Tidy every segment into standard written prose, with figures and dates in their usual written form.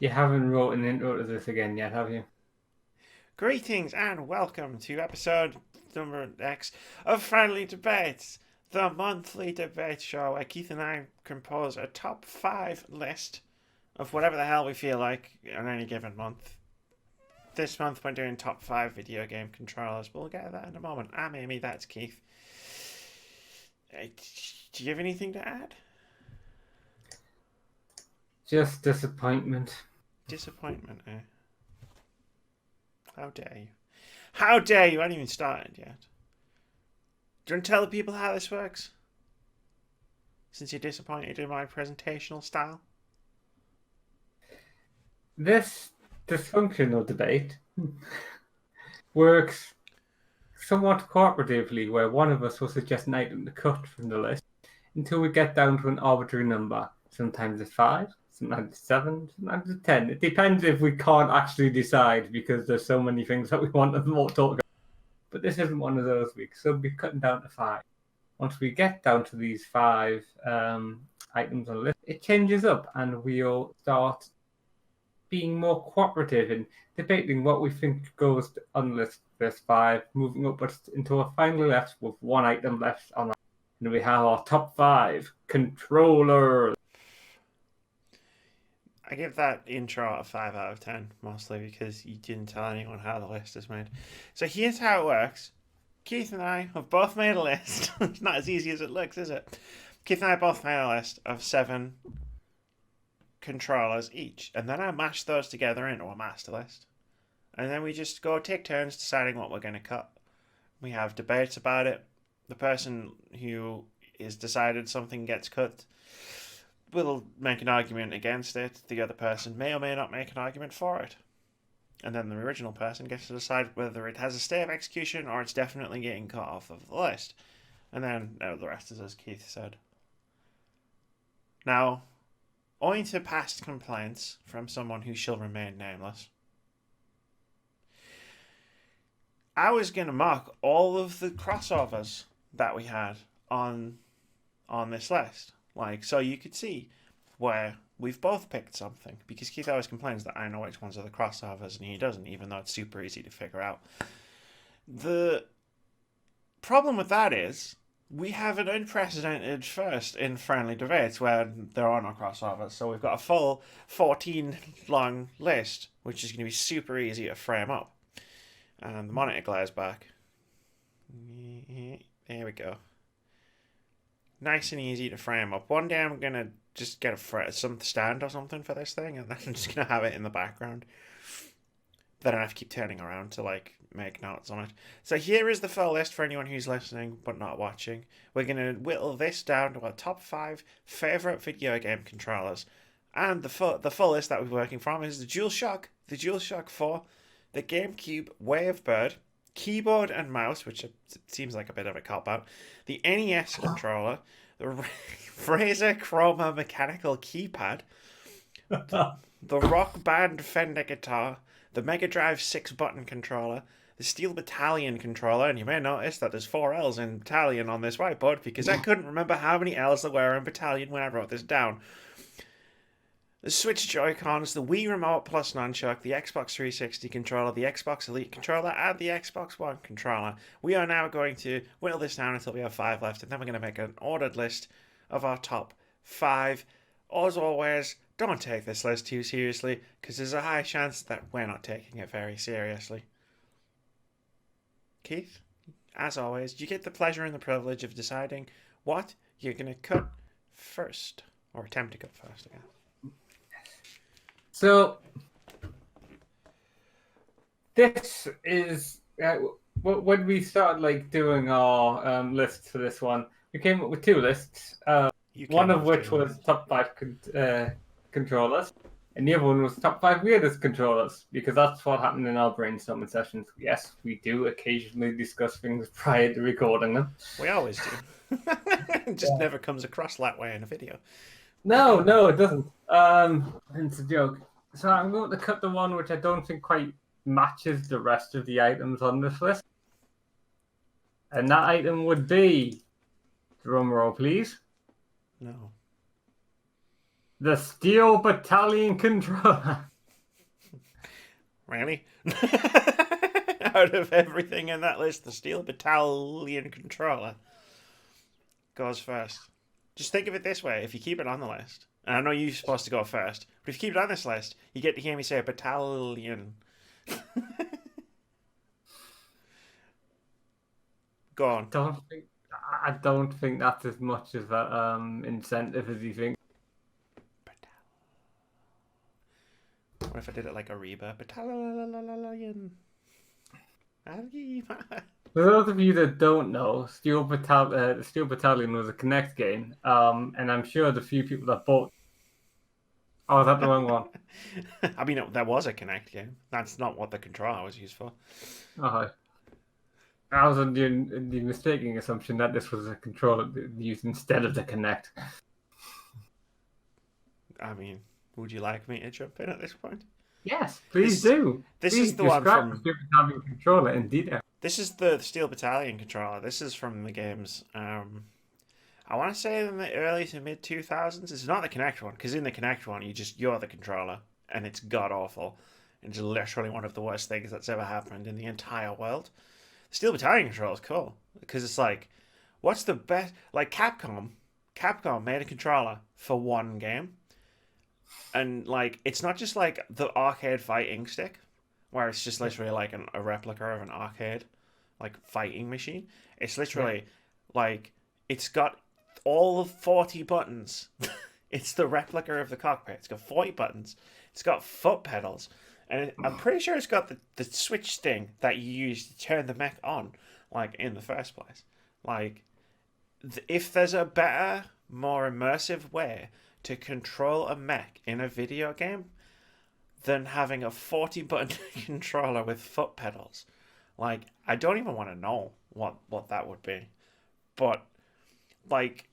You haven't wrote an intro to this again yet, have you? Greetings and welcome to episode number X of Friendly Debates, the monthly debate show where Keith and I compose a top 5 list of whatever the hell we feel like on any given month. This month we're doing top 5 video game controllers, but we'll get to that in a moment. I'm Amy, that's Keith. Do you have anything to add? Just disappointment. Disappointment, eh? How dare you? How dare you? I haven't even started yet. Do you want to tell the people how this works? Since you're disappointed in my presentational style? This dysfunctional debate works somewhat cooperatively, where one of us will suggest an item to cut from the list until we get down to an arbitrary number. Sometimes it's 5, sometimes it's 7, sometimes it's 10. It depends if we can't actually decide because there's so many things that we want to talk about. But this isn't one of those weeks, so we'll be cutting down to 5. Once we get down to these 5 items on the list, it changes up and we'll start being more cooperative in debating what we think goes on the list 5, moving upwards into a final left with one item left on. And we have our top 5 controllers. I give that intro a 5 out of 10, mostly because you didn't tell anyone how the list is made. So here's how it works. Keith and I have both made a list. It's not as easy as it looks, is it? Keith and I both made a list of 7 controllers each, and then I mash those together into a master list. And then we just go take turns deciding what we're going to cut. We have debates about it. The person who is decided something gets cut will make an argument against it. The other person may or may not make an argument for it. And then the original person gets to decide whether it has a stay of execution or it's definitely getting cut off of the list. And then the rest is as Keith said. Now, owing to past complaints from someone who shall remain nameless, I was going to mark all of the crossovers that we had on this list. Like, so you could see where we've both picked something. Because Keith always complains that I know which ones are the crossovers and he doesn't, even though it's super easy to figure out. The problem with that is we have an unprecedented first in friendly debates where there are no crossovers. So we've got a full 14 long list, which is going to be super easy to frame up. And the monitor glares back. There we go. Nice and easy to frame up. One day I'm going to just get some stand or something for this thing, and then I'm just going to have it in the background. Then I have to keep turning around to like make notes on it. So here is the full list for anyone who's listening but not watching. We're going to whittle this down to our top 5 favourite video game controllers. And the full list that we're working from is the DualShock 4, the GameCube Wavebird, keyboard and mouse, which seems like a bit of a cop-out, the NES controller, the Razer Chroma mechanical keypad, the Rock Band Fender guitar, the Mega Drive 6-button controller, the Steel Battalion controller, and you may notice that there's 4 L's in Battalion on this whiteboard because I couldn't remember how many L's there were in Battalion when I wrote this down. The Switch Joy-Cons, the Wii Remote Plus Nunchuck, the Xbox 360 controller, the Xbox Elite controller, and the Xbox One controller. We are now going to whittle this down until we have 5 left, and then we're going to make an ordered list of our top 5. As always, don't take this list too seriously, because there's a high chance that we're not taking it very seriously. Keith, as always, you get the pleasure and the privilege of deciding what you're going to cut first, or attempt to cut first, I guess. So, this is when we started like doing our lists for this one. We came up with 2 lists. One of which was top 5 controllers, and the other one was top 5 weirdest controllers, because that's what happened in our brainstorming sessions. Yes, we do occasionally discuss things prior to recording them. We always do. It just never comes across that way in a video. No, it doesn't. It's a joke. So I'm going to cut the one which I don't think quite matches the rest of the items on this list. And that item would be, drum roll please, No. the Steel Battalion controller. Really? Out of everything in that list, the Steel Battalion controller goes first. Just think of it this way: if you keep it on the list, and I know you're supposed to go first, but if you keep it on this list, you get to hear me say battalion. Go on. I don't think that's as much of a incentive as you think. What if I did it like Ariba? Battalion. For those of you that don't know, Steel Battalion was a Connect game, and I'm sure the few people that bought. Oh, is that the wrong one? I mean, there was a Connect game. That's not what the controller was used for. Oh, I was under the mistaken assumption that this was a controller used instead of the Connect. I mean, would you like me to jump in at this point? Yes, please do. This Please is the one describe from. the Steel Battalion controller in detail. This is the Steel Battalion controller. This is from the games. I want to say in the early to mid 2000s. It's not the Connect one, because in the Connect one, you're the controller, and it's god awful. It's literally one of the worst things that's ever happened in the entire world. The Steel Battalion controller is cool because it's like, what's the best? Like Capcom made a controller for one game, and like it's not just like the arcade fighting stick, where it's just literally like a replica of an arcade like fighting machine. It's literally like it's got all 40 buttons. It's the replica of the cockpit. It's got 40 buttons. It's got foot pedals. And I'm pretty sure it's got the switch thing that you use to turn the mech on, like, in the first place. Like, if there's a better, more immersive way to control a mech in a video game than having a 40-button controller with foot pedals, like, I don't even want to know what that would be. But, like,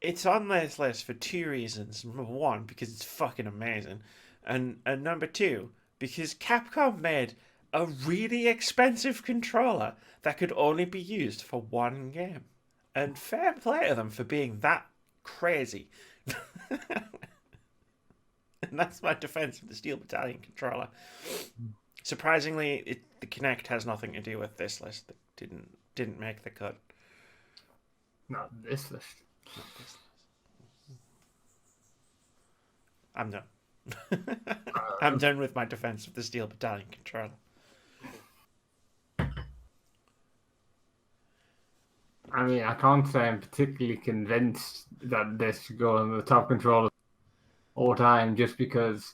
it's on this list for two reasons. Number one, because it's fucking amazing. And number two, because Capcom made a really expensive controller that could only be used for one game. And fair play to them for being that crazy. And that's my defense of the Steel Battalion controller. Surprisingly, the Kinect has nothing to do with this list. That didn't make the cut. Not this list. Not this list. I'm done. I'm done with my defense of the Steel Battalion controller. I mean, I can't say I'm particularly convinced that this should go on the top controller all time just because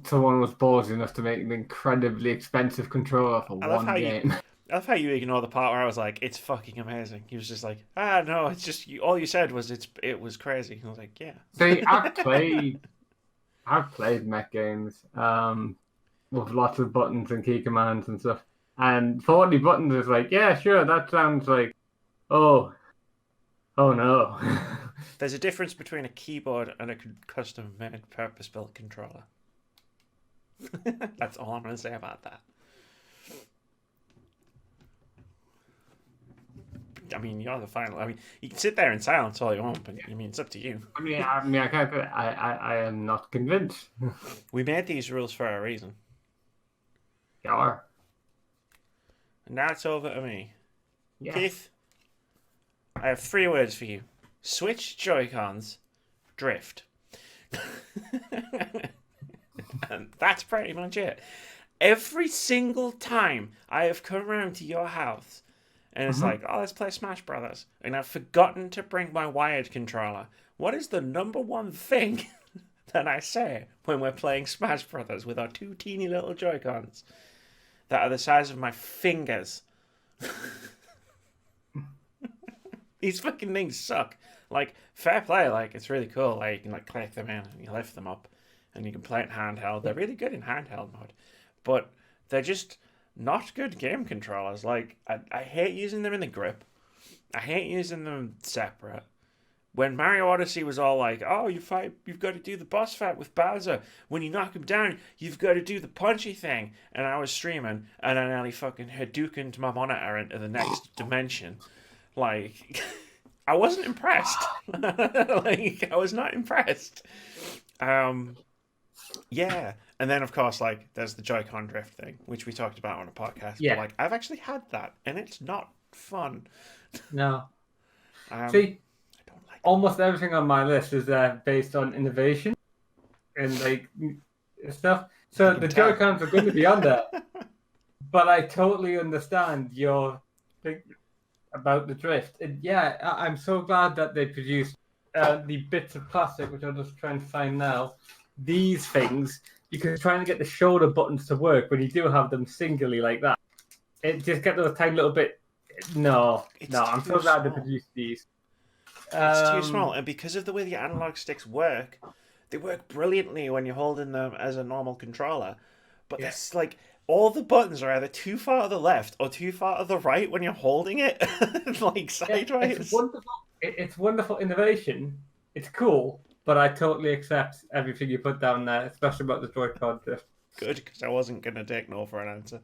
someone was ballsy enough to make an incredibly expensive controller for one game. I love how you ignore the part where I was like, it's fucking amazing. He was just like, no, it's just, all you said was it was crazy. I was like, yeah. See, I've played mech games with lots of buttons and key commands and stuff. And 40 buttons is like, yeah, sure, that sounds like, oh no. There's a difference between a keyboard and a custom-made, purpose-built controller. That's all I'm going to say about that. I mean, you're the final. I mean, you can sit there in silence all you want, but I mean, it's up to you. I am not convinced. We made these rules for a reason. Yeah. And now it's over to me. Yes. Keith, I have 3 words for you. Switch Joy-Cons, drift. And that's pretty much it. Every single time I have come around to your house, and it's like, oh, let's play Smash Brothers, and I've forgotten to bring my wired controller, what is the number one thing that I say when we're playing Smash Brothers with our 2 teeny little Joy-Cons that are the size of my fingers? These fucking things suck. Like, fair play, like, it's really cool. Like, you can, like, click them in and you lift them up and you can play it in handheld. They're really good in handheld mode. But they're just not good game controllers. Like, I hate using them in the grip. I hate using them separate. When Mario Odyssey was all like, oh, you've got to do the boss fight with Bowser. When you knock him down, you've got to do the punchy thing. And I was streaming, and I nearly fucking Hadoukened my monitor into the next dimension. Like, I wasn't impressed. Like, I was not impressed. Yeah, and then of course, like, there's the Joy-Con drift thing, which we talked about on a podcast. But Yeah, like, I've actually had that, and it's not fun. no. Um, See, I don't like them. almost everything on my list is based on innovation and like stuff. I So can the tell. Joy-Cons are going to be on there, but I totally understand your thing about the drift. And yeah, I'm so glad that they produced the bits of plastic, which I'll just try and find now. These things, because trying to get the shoulder buttons to work when you do have them singly like that, it just get those tiny little bit. No, It's no, I'm too so glad they small. produced these. It's too small, Um, and because of the way the analog sticks work, they work brilliantly when you're holding them as a normal controller. But yeah, that's like all the buttons are either too far to the left or too far to the right when you're holding it, like yeah, it's sideways. wonderful. It's wonderful innovation. It's cool, but I totally accept everything you put down there, especially about the Joy-Con drift. Good, because I wasn't gonna take no for an answer.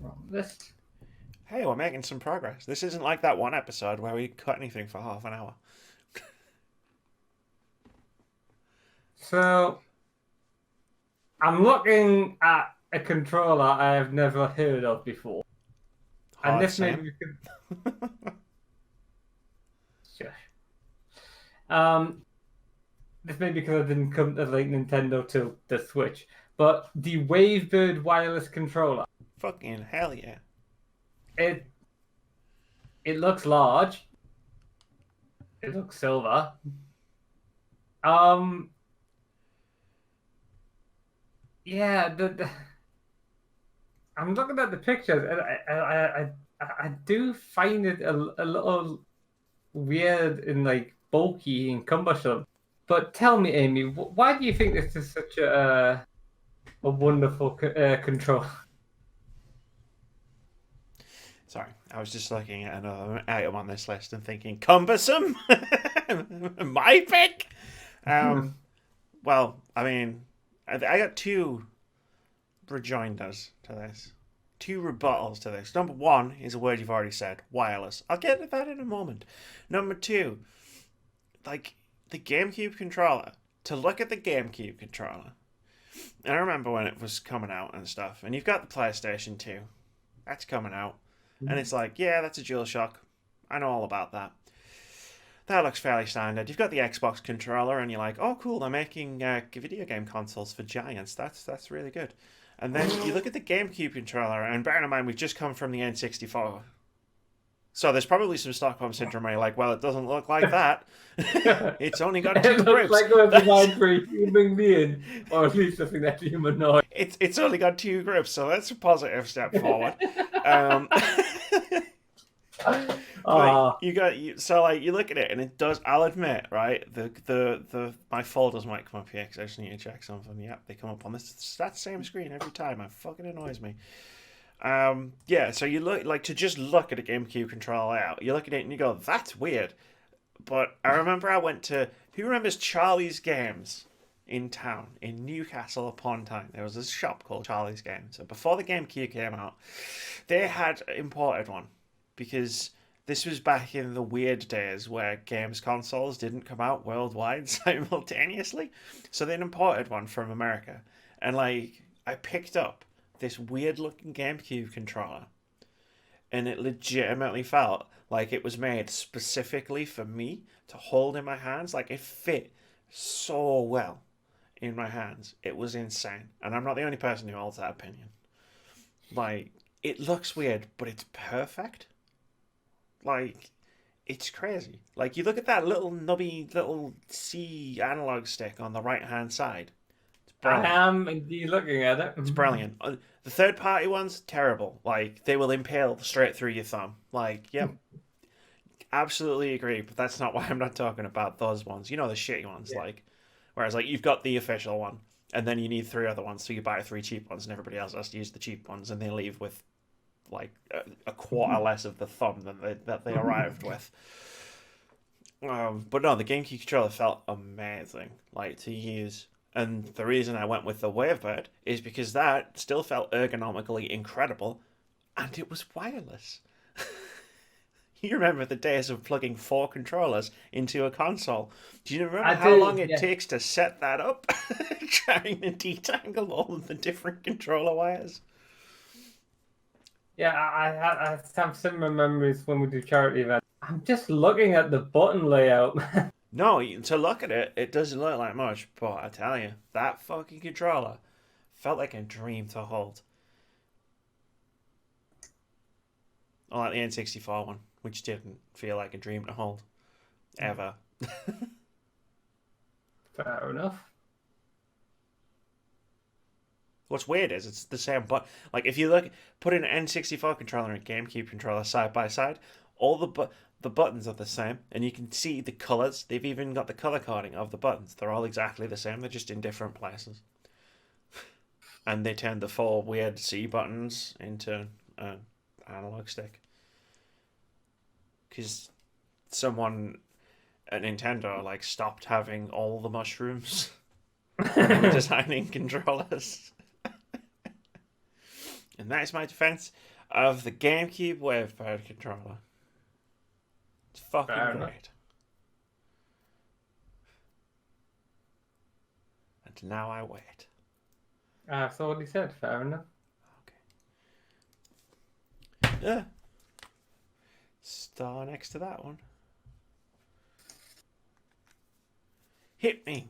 Wrong list. Hey, we're making some progress. This isn't like that one episode where we cut anything for half an hour. So I'm looking at a controller I have never heard of before, and Hard this may same. be because, shush. um, this may be because I didn't come to like Nintendo to the Switch, but the Wavebird wireless controller. Fucking hell yeah. It it looks large. It looks silver. Um, yeah, I'm looking at the pictures, and I do find it a little weird and like bulky and cumbersome. But tell me, Amy, why do you think this is such a wonderful control? Sorry, I was just looking at another item on this list and thinking, cumbersome? My pick? Um, well, I mean, I got two rejoinders to this. Two rebuttals to this. Number one is a word you've already said, wireless. I'll get to that in a moment. Number two, like the GameCube controller. To look at the GameCube controller, and I remember when it was coming out and stuff, and you've got the PlayStation 2. That's coming out. And it's like, yeah, that's a DualShock. I know all about that. That looks fairly standard. You've got the Xbox controller, and you're like, oh, cool, they're making video game consoles for giants. That's really good. And then you look at the GameCube controller, and bearing in mind, we've just come from the N64. So there's probably some Stockholm syndrome where you're like, well, it doesn't look like that. It's only got two It looks grips. like it was designed for a human being, or at least something that's humanoid. It's only got two grips, so that's a positive step forward. Um, but Ah, so like you look at it and it does. I'll admit, right? The my folders might come up here because I just need to check something. Yep, they come up on this that same screen every time. It fucking annoys me. Yeah. So you look like to just look at a GameCube controller out. You look at it and you go, that's weird. But I remember I went to. Who remembers Charlie's Games in town in Newcastle upon Tyne? There was this shop called Charlie's Games. So before the GameCube came out, they had imported one because this was back in the weird days where games consoles didn't come out worldwide simultaneously. So they imported one from America. And like I picked up this weird looking GameCube controller and it legitimately felt like it was made specifically for me to hold in my hands. Like it fit so well in my hands. It was insane. And I'm not the only person who holds that opinion. Like, it looks weird, but it's perfect. Like, it's crazy. Like, you look at that little nubby little C analog stick on the right hand side. It's I brilliant. am indeed looking at it. It's brilliant. The third party ones, terrible. Like, they will impale straight through your thumb. Like, yep, absolutely agree. But that's not why I'm not talking about those ones. You know, the shitty ones. Yeah. Like, whereas, like, you've got the official one, and then you need three other ones, so you buy three cheap ones, and everybody else has to use the cheap ones, and they leave with like a quarter less of the thumb than they arrived with. But no, the GameCube controller felt amazing, like to use. And the reason I went with the Wavebird is because that still felt ergonomically incredible, and it was wireless. You remember the days of plugging 4 controllers into a console? Do you remember I how do, long it yeah. takes to set that up? Trying to detangle all of the different controller wires. Yeah, I have similar memories when we do charity events. I'm just looking at the button layout. No, to look at it, it doesn't look like much, but I tell you, that fucking controller felt like a dream to hold. Unlike the N64 one, which didn't feel like a dream to hold. Ever. Fair enough. What's weird is it's the same, but like if you look, put an N64 controller and a GameCube controller side by side, all the buttons are the same, and you can see the colors. They've even got the color coding of the buttons. They're all exactly the same. They're just in different places. And they turned the 4 weird C buttons into an analog stick because someone at Nintendo like stopped having all the mushrooms when designing controllers. And that is my defense of the GameCube Wavepad controller. It's fucking Fair enough. great. And now I wait. That's all he said. Fair enough. Okay. Yeah. Star next to that one. Hit me.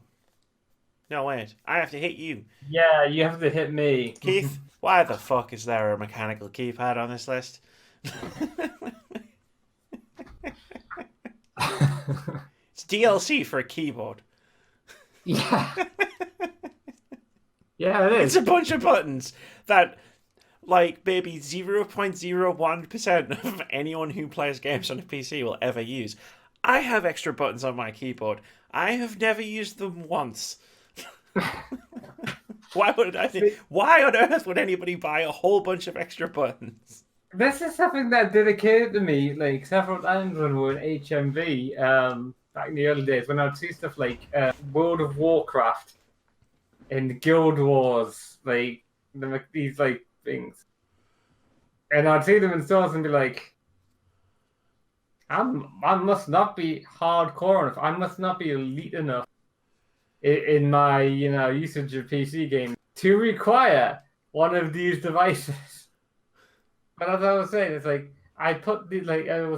No, wait. I have to hit you. Yeah, you have to hit me. Keith, why the fuck is there a mechanical keypad on this list? It's DLC for a keyboard. Yeah. Yeah, it It's is. a bunch of buttons that, like, maybe 0.01% of anyone who plays games on a PC will ever use. I have extra buttons on my keyboard. I have never used them once. Why on earth would anybody buy a whole bunch of extra buttons? This is something that did occur to me like several times when we were in HMV back in the early days when I'd see stuff like World of Warcraft and Guild Wars, like these like things, and I'd see them in stores and be like, I must not be hardcore enough. I must not be elite enough in my usage of PC games to require one of these devices. But as I was saying, it's like I was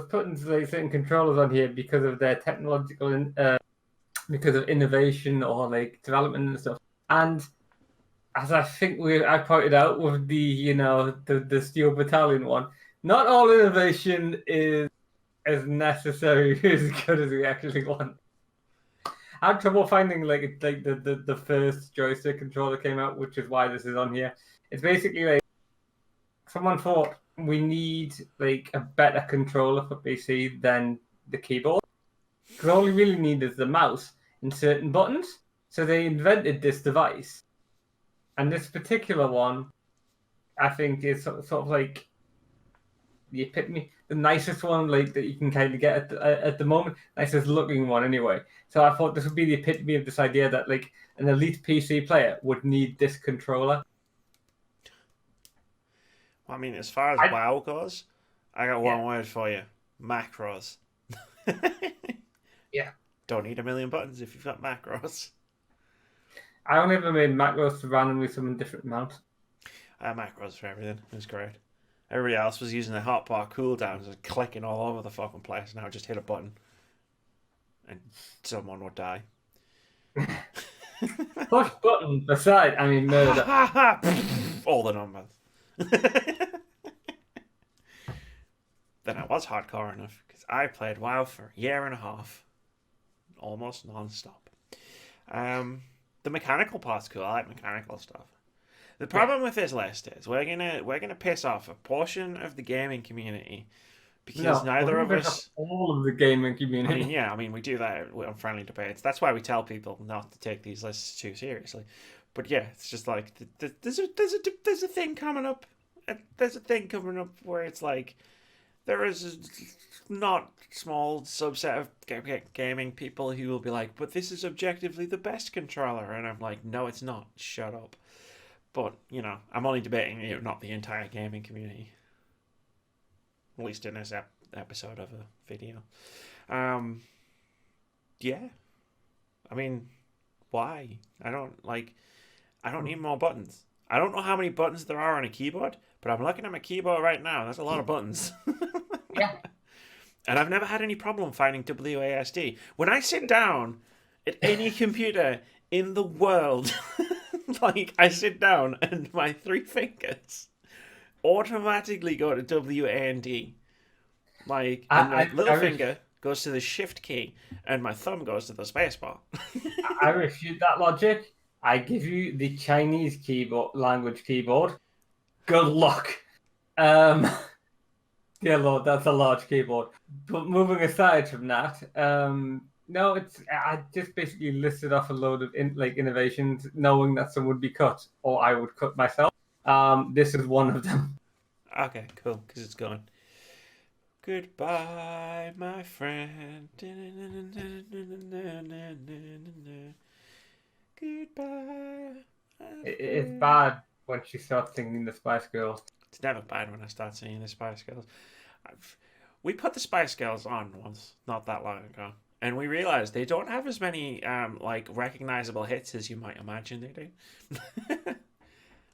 putting like certain controllers on here because of their technological, because of innovation or like development and stuff. And as I think I pointed out with the Steel Battalion one, not all innovation is as necessary as good as we actually want. I had trouble finding like the first joystick controller came out, which is why this is on here. It's basically like someone thought we need like a better controller for PC than the keyboard. Because all you really need is the mouse and certain buttons. So they invented this device. And this particular one, I think, is sort of like the epitome, the nicest one like that you can kind of get at the moment, nicest looking one anyway. So I thought this would be the epitome of this idea that like an elite PC player would need this controller. Well, I mean, as far as WoW goes, I got one word for you: macros. Yeah. Don't need a million buttons if you've got macros. I only ever made macros to randomly summon different amounts. I had macros for everything. It was great. Everybody else was using the hotbar cooldowns and clicking all over the fucking place. Now just hit a button and someone would die. Push button aside, I mean murder. All the numbers. Then I was hardcore enough because I played WoW for a year and a half, almost non-stop. The mechanical part's cool. I like mechanical stuff. The problem with this list is we're gonna piss off a portion of the gaming community because neither of us, all of the gaming community. I mean, we do that on friendly debates. That's why we tell people not to take these lists too seriously. But yeah, it's just like there's a thing coming up. There's a thing coming up where it's like there is a not small subset of gaming people who will be like, but this is objectively the best controller, and I'm like, no, it's not. Shut up. But I'm only debating not the entire gaming community. At least in this episode of a video. Yeah. I mean, why? I don't need more buttons. I don't know how many buttons there are on a keyboard, but I'm looking at my keyboard right now. That's a lot of buttons. Yeah. And I've never had any problem finding WASD. When I sit down at any computer in the world, like I sit down and my 3 fingers automatically go to WAND. Like, and my little finger goes to the shift key and my thumb goes to the spacebar. I refute that logic. I give you the Chinese keyboard language keyboard. Good luck. Dear Lord, that's a large keyboard. But moving aside from that, no, I just basically listed off a load of innovations, knowing that some would be cut or I would cut myself. This is one of them. Okay, cool, because it's gone. Goodbye, my friend. Goodbye. It's bad when she starts singing the Spice Girls. It's never bad when I start singing the Spice Girls. We put the Spice Girls on once, not that long ago, and we realized they don't have as many recognizable hits as you might imagine they do.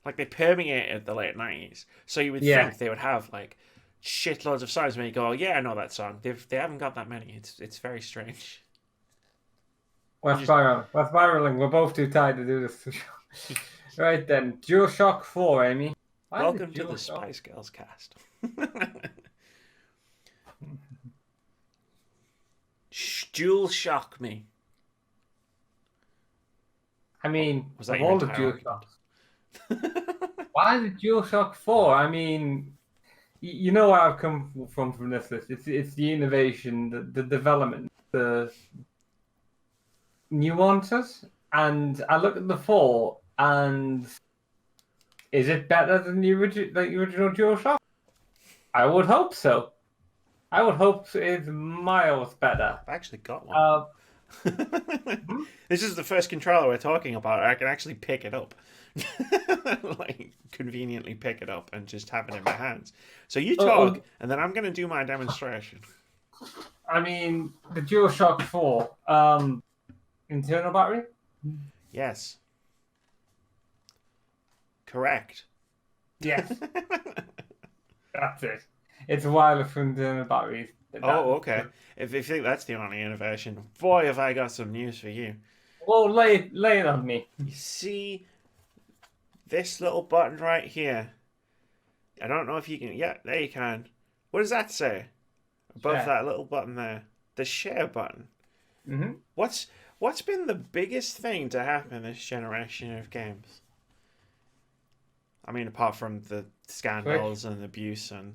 Like, they permeated the late 90s, so you would think they would have like shitloads of songs where you go, oh, yeah, I know that song. They haven't got that many. It's very strange. We're spiraling. We're both too tired to do this. Right then, DualShock 4, Amy. Welcome to the Spice Girls cast. DualShock me. I mean, was that all the DualShocks? Why the DualShock 4? I mean, you know where I've come from this list. It's the innovation, the development, the nuances. And I look at the 4, and is it better than the original DualShock? I would hope so. I would hope it's miles better. I've actually got one. This is the first controller we're talking about. I can actually pick it up. Like, conveniently pick it up and just have it in my hands. So you talk, and then I'm going to do my demonstration. I mean, the DualShock 4, internal battery? Yes. Correct. Yes. That's it. It's wireless for internal batteries. Oh, okay. If you think that's the only innovation, boy, have I got some news for you. Well, lay it on me. You see this little button right here? I don't know if you can... Yeah, there you can. What does that say? Above that little button there. The share button. Mm-hmm. What's been the biggest thing to happen this generation of games? I mean, apart from the scandals and abuse and...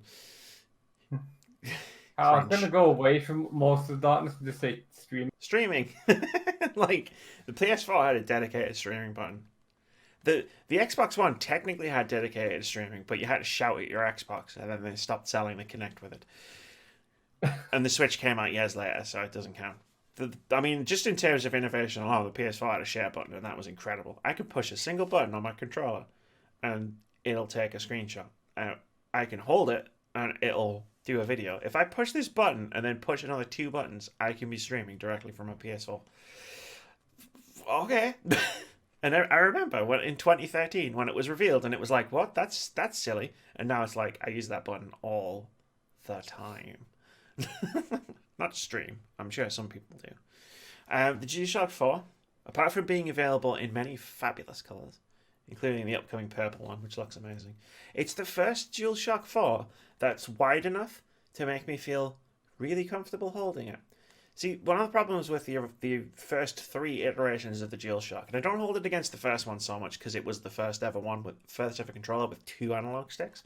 I was going to go away from most of the darkness and just say streaming. Streaming. Like, the PS4 had a dedicated streaming button. The Xbox One technically had dedicated streaming, but you had to shout at your Xbox, and then they stopped selling the Kinect with it. And the Switch came out years later, so it doesn't count. I mean, just in terms of innovation alone, the PS4 had a share button, and that was incredible. I could push a single button on my controller, and it'll take a screenshot. I can hold it, and it'll do a video. If I push this button and then push another 2 buttons, I can be streaming directly from a PS4. Okay. And I remember when in 2013 when it was revealed, and it was like, what? That's silly. And now it's like, I use that button all the time. Not stream. I'm sure some people do. The DualShock 4, apart from being available in many fabulous colours, including the upcoming purple one, which looks amazing, it's the first DualShock 4 that's wide enough to make me feel really comfortable holding it. See, one of the problems with the first 3 iterations of the DualShock, and I don't hold it against the first one so much because it was the first ever controller with 2 analog sticks,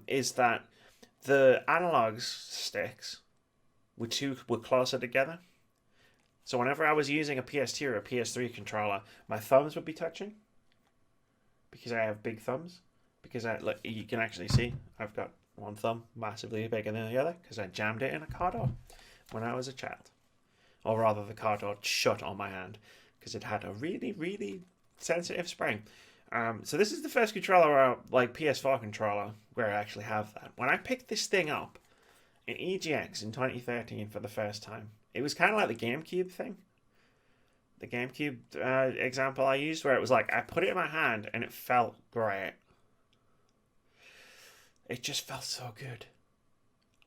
is that the analog sticks were closer together. So whenever I was using a PS2 or a PS3 controller, my thumbs would be touching because I have big thumbs. Because look, you can actually see I've got one thumb massively bigger than the other because I jammed it in a car door when I was a child. Or rather, the car door shut on my hand because it had a really, really sensitive spring. So this is the first controller, like PS4 controller, where I actually have that. When I picked this thing up, in EGX in 2013 for the first time. It was kind of like the GameCube thing. The GameCube example I used, where it was like I put it in my hand and it felt great. It just felt so good.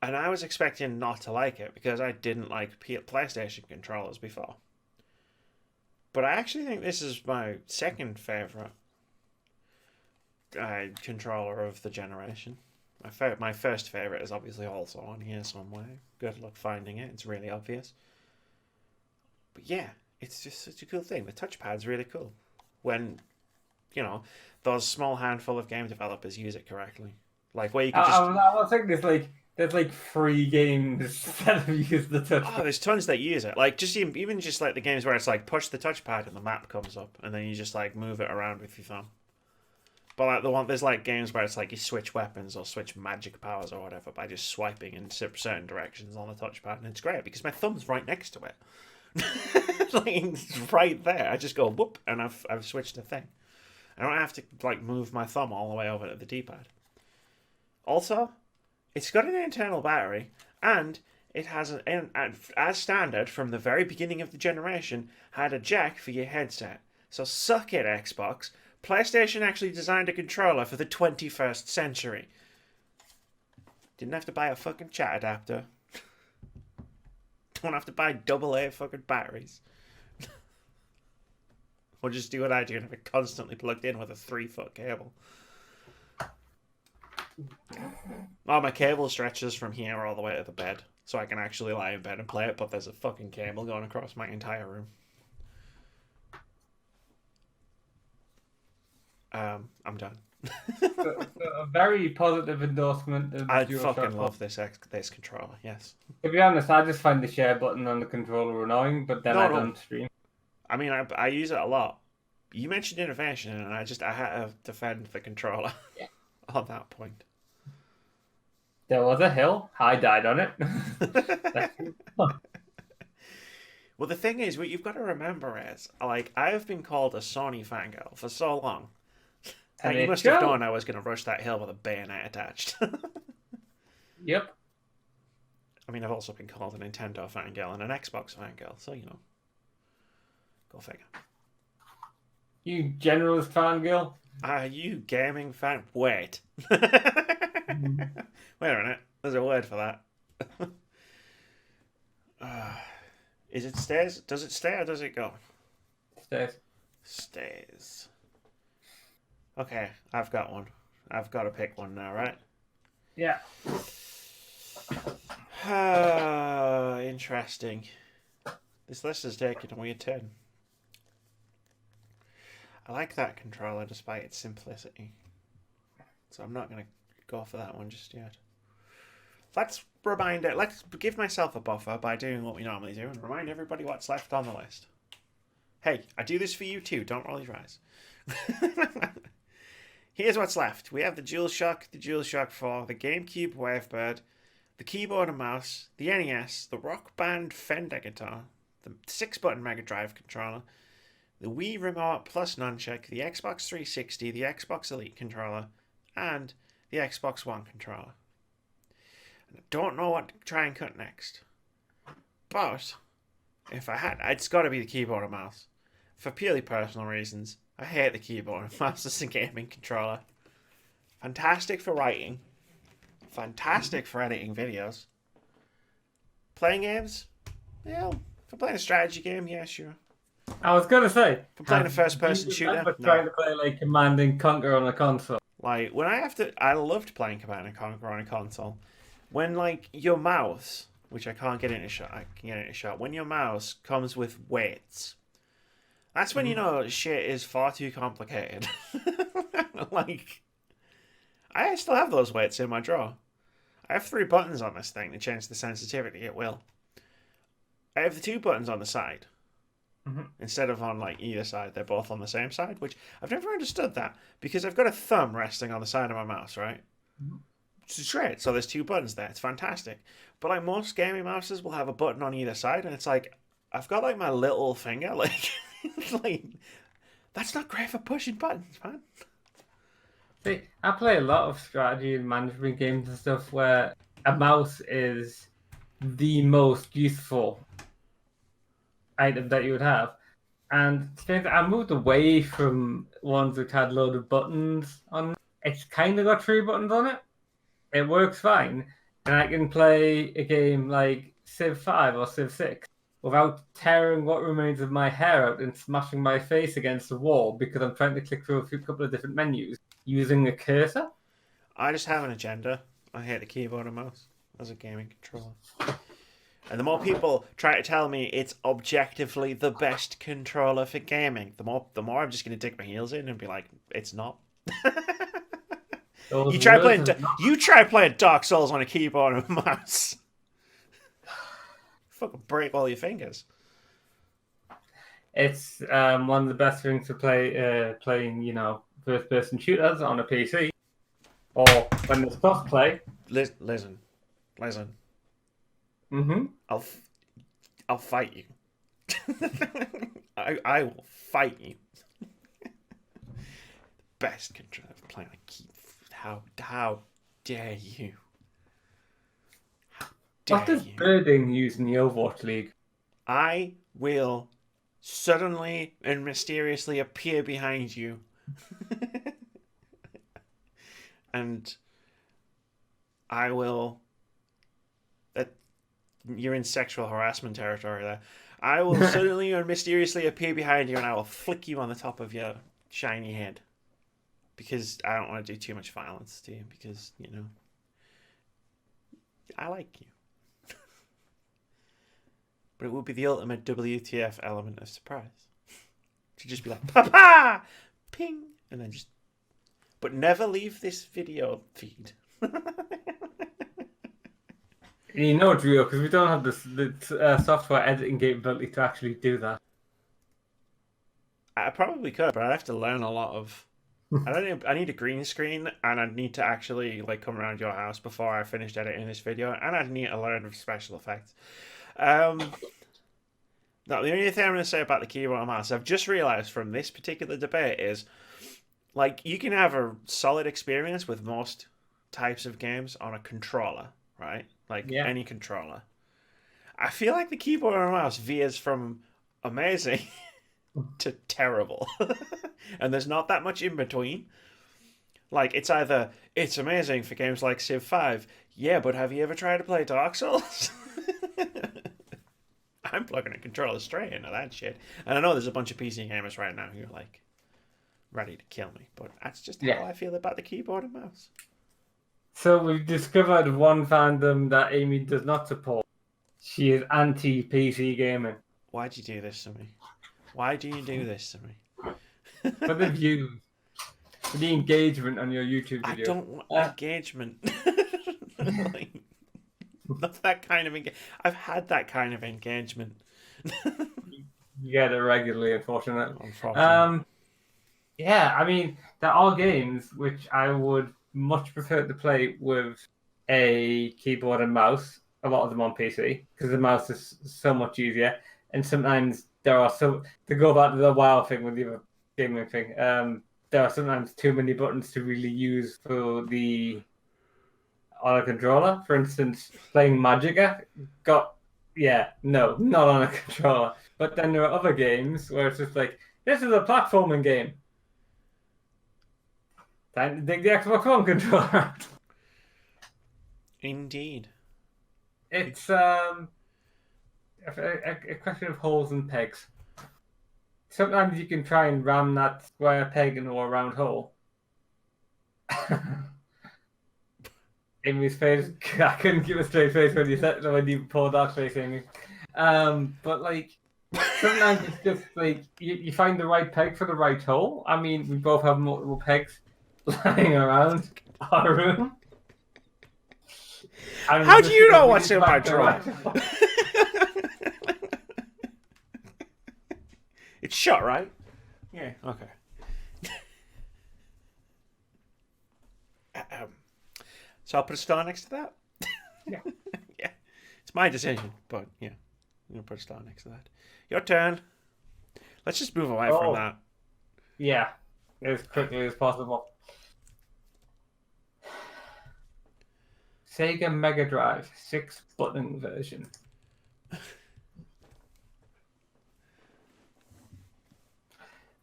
And I was expecting not to like it because I didn't like PlayStation controllers before. But I actually think this is my second favourite controller of the generation. My first favourite is obviously also on here somewhere. Good luck finding it. It's really obvious. But yeah, it's just such a cool thing. The touchpad's really cool. When, those small handful of game developers use it correctly. Like where you can just... I think there's like 3 games that use the touchpad. Oh, there's tons that use it. Like just even just like the games where it's like push the touchpad and the map comes up, and then you just like move it around with your thumb. But like there's like games where it's like you switch weapons or switch magic powers or whatever by just swiping in certain directions on the touchpad, and it's great because my thumb's right next to it. Like it's right there. I just go whoop, and I've switched the thing. I don't have to like move my thumb all the way over to the D-pad. Also, it's got an internal battery, and it has as standard from the very beginning of the generation, had a jack for your headset. So suck it, Xbox. PlayStation actually designed a controller for the 21st century. Didn't have to buy a fucking chat adapter. Don't have to buy AA fucking batteries. Or just do what I do and have it constantly plugged in with a 3-foot cable. Oh, my cable stretches from here all the way to the bed, so I can actually lie in bed and play it, but there's a fucking cable going across my entire room. I'm done. A very positive endorsement of I fucking love this controller, yes. To be honest, I just find the share button on the controller annoying, but then I don't stream. I mean, I use it a lot. You mentioned innovation, and I had to defend the controller on that point. There was a hill. I died on it. Well, the thing is, what you've got to remember is, like, I have been called a Sony fangirl for so long. And you must have known I was going to rush that hill with a bayonet attached. Yep. I mean, I've also been called a Nintendo fangirl and an Xbox fangirl, so, go figure. You generalist fangirl? Are you gaming fan? Wait. Wait a minute. There's a word for that. Is it stays? Does it stay or does it go? Stays. Stays. Okay, I've got one. I've got to pick one now, right? Yeah. Interesting. This list is taking a weird turn. I like that controller despite its simplicity. So I'm not going to go for that one just yet. Let's give myself a buffer by doing what we normally do and remind everybody what's left on the list. Hey, I do this for you too, don't roll your eyes. Here's what's left. We have the DualShock, the DualShock 4, the GameCube Wavebird, the keyboard and mouse, the NES, the Rock Band Fender guitar, the 6-button Mega Drive controller, the Wii Remote plus Nunchuck, the Xbox 360, the Xbox Elite controller, and the Xbox One controller. And I don't know what to try and cut next. But if I had, it's got to be the keyboard and mouse. For purely personal reasons, I hate the keyboard and mouse as a gaming controller. Fantastic for writing. Fantastic for editing videos. Playing games? Yeah, for playing a strategy game, yeah, sure. I was going to say. For playing a first-person shooter? No. Trying to play like Command and Conquer on a console. Like, when I loved playing Command and Conquer on a console. When, like, your mouse, which I can get into shot, when your mouse comes with weights, that's when you know shit is far too complicated. Like, I still have those weights in my drawer. I have 3 buttons on this thing to change the sensitivity at will. I have the 2 buttons on the side. Instead of on like either side, they're both on the same side, which I've never understood that because I've got a thumb resting on the side of my mouse, right? It's great. So there's 2 buttons there. It's fantastic. But like most gaming mouses will have a button on either side, and it's like I've got like my little finger, like, like that's not great for pushing buttons, man. See, I play a lot of strategy and management games and stuff where a mouse is the most useful item that you would have. And I moved away from ones which had load of buttons on. It's kind of got 3 buttons on it. It works fine, and I can play a game like Civ 5 or Civ 6 without tearing what remains of my hair out and smashing my face against the wall because I'm trying to click through a couple of different menus using a cursor. I just have an agenda. I hate the keyboard and mouse as a gaming controller. And the more people try to tell me it's objectively the best controller for gaming, the more I'm just going to dig my heels in and be like, it's not. You try playing Dark Souls on a keyboard and mouse. Fucking break all your fingers. It's one of the best things to playing, first-person shooters on a PC, or when there's cross-play. Listen. Mm-hmm. I'll fight you. I will fight you. Best controller for playing a keyboard. How dare you? What does birding use in the Overwatch League? I will suddenly and mysteriously appear behind you. And I will... You're in sexual harassment territory there. I will suddenly and mysteriously appear behind you and I will flick you on the top of your shiny head. Because I don't want to do too much violence to you. Because, I like you. But it would be the ultimate WTF element of surprise. To just be like, Papa! Ping! And then just... But never leave this video feed. You know it's real, because we don't have the software editing capability to actually do that. I probably could, but I'd have to learn a lot of... I need a green screen, and I'd need to actually come around your house before I finished editing this video, and I'd need to learn special effects. Now, the only thing I'm going to say about the keyboard and mouse, I've just realised from this particular debate is, you can have a solid experience with most types of games on a controller, right? Any controller. I feel like the keyboard and mouse veers from amazing to terrible. And there's not that much in between. It's either, it's amazing for games like Civ 5. Yeah, but have you ever tried to play Dark Souls? I'm plugging a controller straight into that shit. And I know there's a bunch of PC gamers right now who are ready to kill me. But that's just how I feel about the keyboard and mouse. So we've discovered one fandom that Amy does not support. She is anti-PC gaming. Why'd you do this to me? Why do you do this to me? For the views. For the engagement on your YouTube video. I don't want engagement. Not that kind of engagement. I've had that kind of engagement. You get it regularly, unfortunately. Yeah, I mean, there are games which I would much prefer to play with a keyboard and mouse, a lot of them on PC, because the mouse is so much easier. And sometimes there are to go back to the WoW thing with the gaming thing, there are sometimes too many buttons to really use for on a controller. For instance, playing Magicka not on a controller. But then there are other games where it's just this is a platforming game. Time to take the Xbox One controller out. Indeed. It's a question of holes and pegs. Sometimes you can try and ram that square peg into a round hole. Amy's face, I couldn't give a straight face when you pulled that face, Amy. But sometimes it's just you find the right peg for the right hole. I mean, we both have multiple pegs lying around our room. How do you know what's in my drawer? It's shut, right? Yeah. Okay. So I'll put a star next to that. Yeah. Yeah. It's my decision, but yeah, I'm gonna put a star next to that. Your turn. Let's just move away from that. Yeah, as quickly as possible. Sega Mega Drive 6-button version.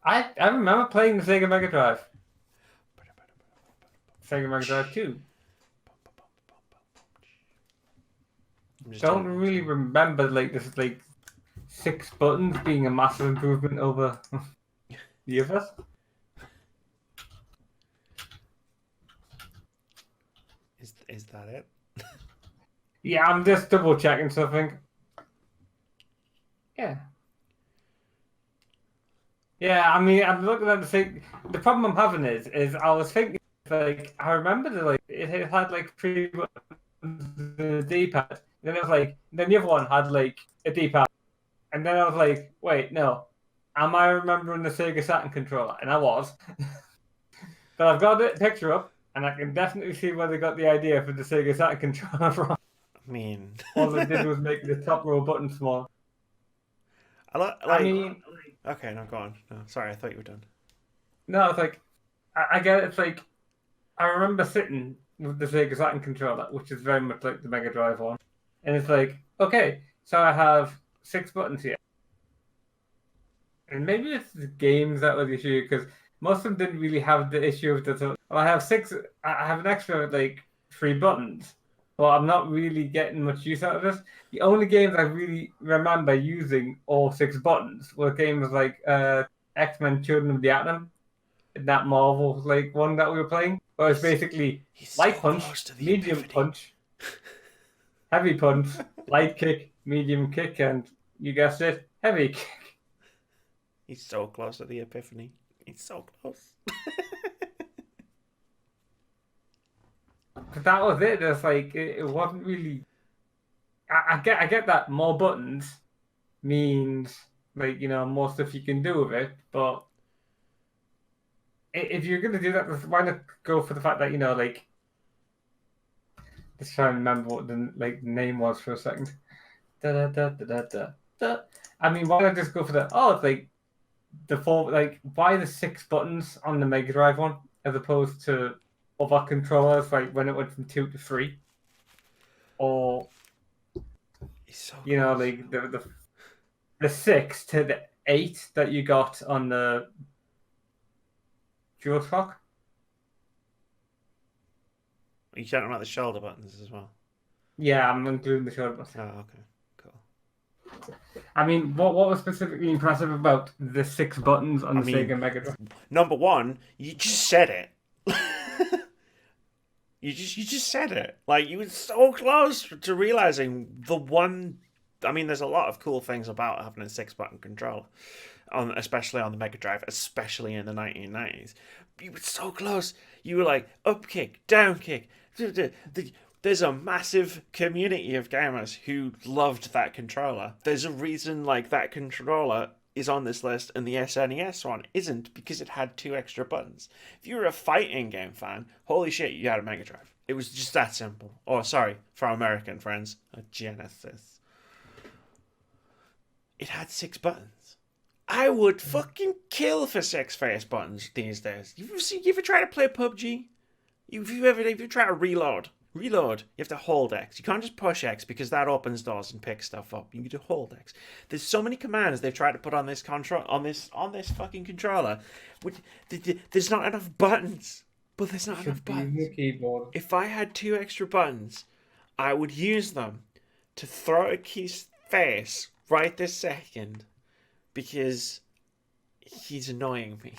I remember playing the Sega Mega Drive. Sega Mega Drive 2. Don't really remember like this like 6 buttons being a massive improvement over the others. Is that it? Yeah, I'm just double checking something. Yeah. Yeah, I mean, I'm looking at the thing. The problem I'm having is I was thinking like I remember that like it had like 3 buttons in the D-pad. Then it was like then the other one had like a D-pad, and then I was like, wait, no, am I remembering the Sega Saturn controller? And I was, but I've got the picture up, and I can definitely see where they got the idea for the Sega Saturn controller from. I mean, All they did was make the top row button small. I mean, okay, no, go on. No, sorry, I thought you were done. no, it's like I get it. It's like I remember sitting with the Sega Saturn controller, which is very much like the Mega Drive one, and it's like, okay, so I have 6 buttons here, and maybe it's the games that was the issue because most of them didn't really have the issue of the. Well, I have 6. I have an extra like 3 buttons, but I'm not really getting much use out of this. The only games I really remember using all 6 buttons were games like X-Men: Children of the Atom, that Marvel like one that we were playing. Where it's basically light punch, medium punch, heavy punch, light kick, medium kick, and you guessed it, heavy kick. He's so close to the epiphany. He's so close. But that was it. It's like it wasn't really. I get that more buttons means like more stuff you can do with it, but if you're gonna do that, why not go for the fact that like. Just trying to remember what the name was for a second. Da, da, da, da, da, da, da. I mean, why not just go for the it's like the 4 why the 6 buttons on the Mega Drive one as opposed to other controllers like when it went from 2 to 3, or so like the 6 to the 8 that you got on the DualShock. Are you chatting about the shoulder buttons as well? Yeah, I'm including the shoulder buttons. Oh, okay, cool. I mean, what was specifically impressive about the 6 buttons on the Sega Mega Drive? Number one, you just said it. you just said it. Like you were so close to realizing the one. I mean, there's a lot of cool things about having a 6-button controller, especially on the Mega Drive, especially in the 1990s. You were so close. You were like up kick, down kick. There's a massive community of gamers who loved that controller. There's a reason that controller is on this list and the SNES one isn't, because it had 2 extra buttons. If you were a fighting game fan, holy shit, you had a Mega Drive. It was just that simple. Oh, sorry, for our American friends, a Genesis. It had 6 buttons. I would fucking kill for 6 face buttons these days. You ever try to play PUBG? If you try to reload, you have to hold X. You can't just push X because that opens doors and picks stuff up. You need to hold X. There's so many commands they've tried to put on this on this fucking controller. There's not enough buttons. But there's not enough buttons. If I had 2 extra buttons, I would use them to throw a key's face right this second, because he's annoying me.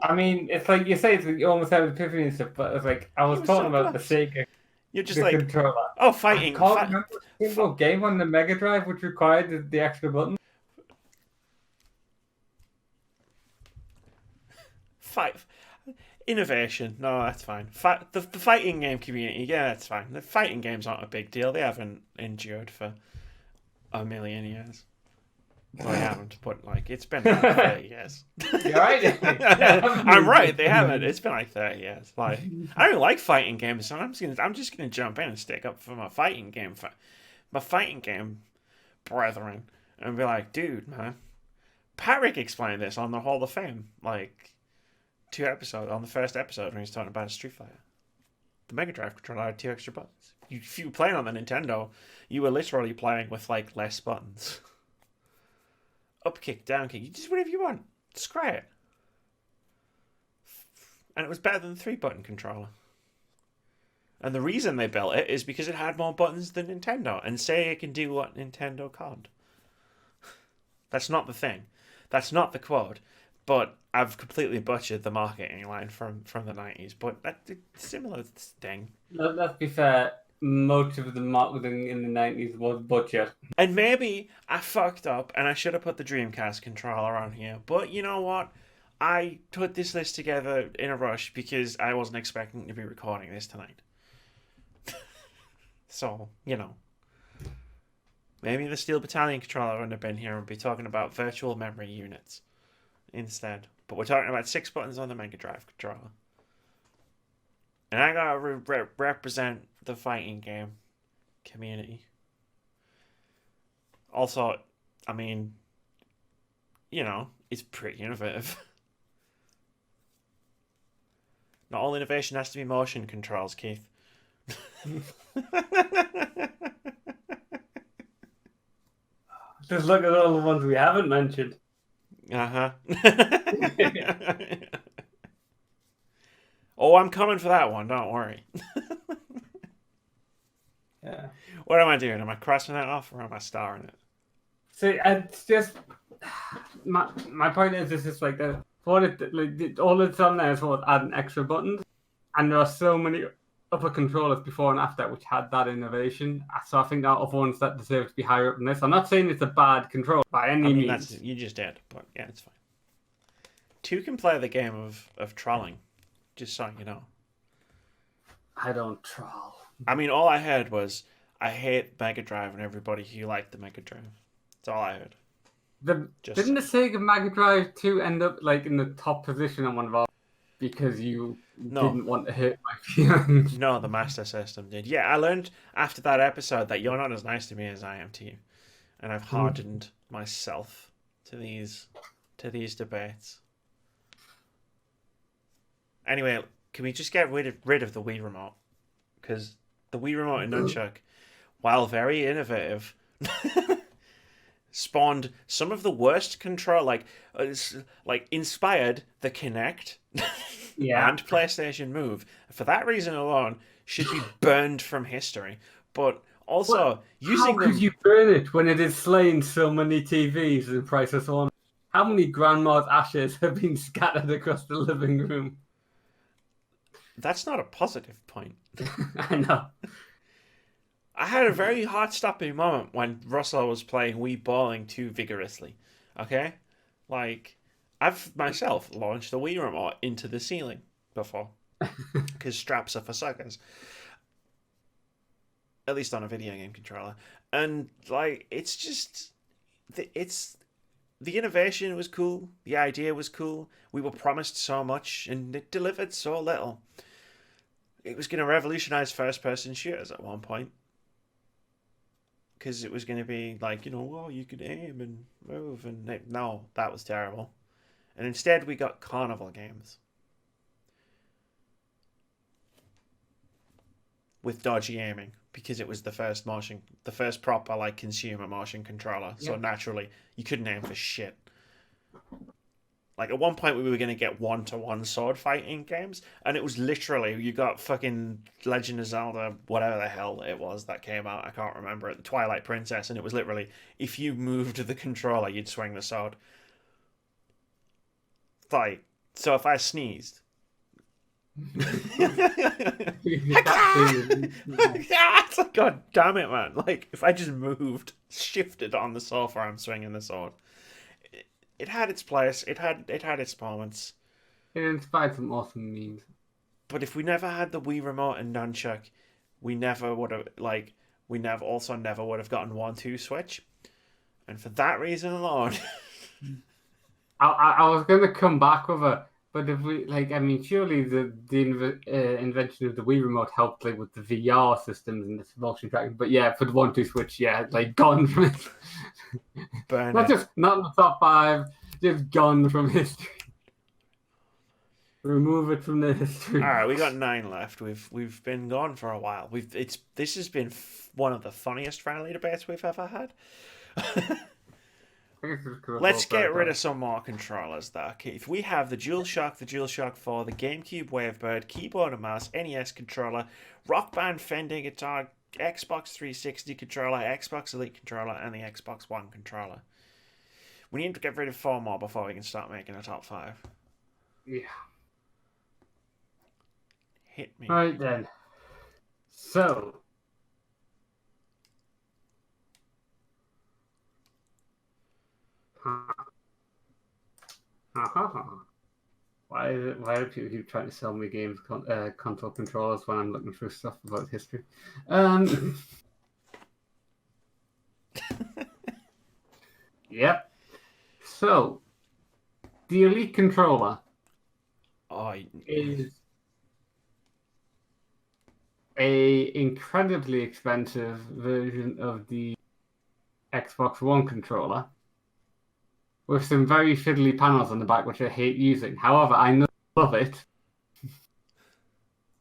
I mean, it's like you say, you almost have epiphany and stuff, but it's like I was talking about the Sega. You're just like controller. Oh, fighting. I can't remember a single game on the Mega Drive which required the extra button. Innovation. No, that's fine. The fighting game community. Yeah, that's fine. The fighting games aren't a big deal. They haven't endured for a million years. Well, they haven't, but it's been 30 years. You're right. I'm right. They haven't. It's been 30 years. I don't like fighting games, so I'm just gonna jump in and stick up for my fighting game brethren, and be like, dude, man, Patrick explained this on the Hall of Fame, 2 episodes on the first episode when he was talking about Street Fighter. the Mega Drive controller had 2 extra buttons. If you were playing on the Nintendo, you were literally playing with like less buttons. Up kick, down kick, you just whatever you want. It's great. And it was better than the 3-button controller. And the reason they built it is because it had more buttons than Nintendo. And Sega can do what Nintendo can't. That's not the thing. That's not the quote. But I've completely butchered the marketing line from the 90s. But that's a similar thing. Let's be fair. Most of the marketing in the 90s was budget. And maybe I fucked up and I should have put the Dreamcast controller on here. But you know what? I put this list together in a rush because I wasn't expecting to be recording this tonight. So, you know. Maybe the Steel Battalion controller wouldn't have been here and be talking about virtual memory units instead. But we're talking about 6 buttons on the Mega Drive controller. And I gotta represent the fighting game community. Also, I mean, you know, it's pretty innovative. Not all innovation has to be motion controls, Keith. Just look at all the ones we haven't mentioned. Uh-huh. Oh, I'm coming for that one, don't worry. Yeah. What am I doing? Am I crossing it off or am I starring it? See, it's just my point is, this is like all it's on there is what adding extra buttons, and there are so many other controllers before and after which had that innovation. So I think there are other ones that deserve to be higher up than this. I'm not saying it's a bad controller by any means. You just did, but yeah, it's fine. 2 can play the game of trolling, just so you know. I don't troll. I mean, all I heard was, I hate Mega Drive and everybody who liked the Mega Drive. That's all I heard. Didn't the Sega Mega Drive 2 end up like in the top position on one of our because you didn't want to hurt my feelings? No, the Master System did. Yeah, I learned after that episode that you're not as nice to me as I am to you. And I've hardened myself to these debates. Anyway, can we just get rid of the Wii Remote? Because the Wii Remote and Nunchuck, while very innovative, spawned some of the worst control, like inspired the Kinect and PlayStation Move. For that reason alone, should be burned from history. But also, how could you burn it when it is slaying so many TVs in Priceless One? How many grandma's ashes have been scattered across the living room? That's not a positive point. I know. I had a very heart-stopping moment when Russell was playing Wii Bowling too vigorously. Okay? Like, I've myself launched the Wii Remote into the ceiling before. Because straps are for suckers. At least on a video game controller. And, like, it's just... The innovation was cool. The idea was cool. We were promised so much, and it delivered so little. It was going to revolutionize first-person shooters at one point. Because it was going to be like, you know, well, you could aim and move. And no, that was terrible. And instead, we got carnival games. With dodgy aiming. Because it was the first proper, like, consumer motion controller. So naturally, you couldn't aim for shit. Like, at one point, we were going to get one-to-one sword fighting games. And it was literally, you got fucking Legend of Zelda, whatever the hell it was that came out. I can't remember it. The Twilight Princess. And it was literally, if you moved the controller, you'd swing the sword. Like, so if I sneezed... God damn it, man. Like, if I just shifted on the sofa, I'm swinging the sword. It had its place. It had its moments. It inspired some awesome memes. But if we never had the Wii Remote and Nunchuck, we never would have never would have gotten 1-2 Switch. And for that reason alone, I was going to come back with it, but if we surely the invention of the Wii Remote helped like with the VR systems and the motion tracking. But yeah, for the 1-2 Switch, gone from it. Not in the top 5, just gone from history. Remove it from the history. All right, we got 9 left. We've been gone for a while. This has been one of the funniest friendly debates we've ever had. Let's get rid of some more controllers, though, Keith. We have the DualShock 4, the GameCube Wavebird, keyboard and mouse, NES controller, Rock Band Fender guitar, Xbox 360 controller, Xbox Elite controller, and the Xbox One controller. We need to get rid of 4 more before we can start making a top 5. Yeah. Hit me. Right then. So. Why do people keep trying to sell me console controllers when I'm looking through stuff about history? Yep. So, the Elite controller is a incredibly expensive version of the Xbox One controller with some very fiddly panels on the back, which I hate using. However, I know I love it.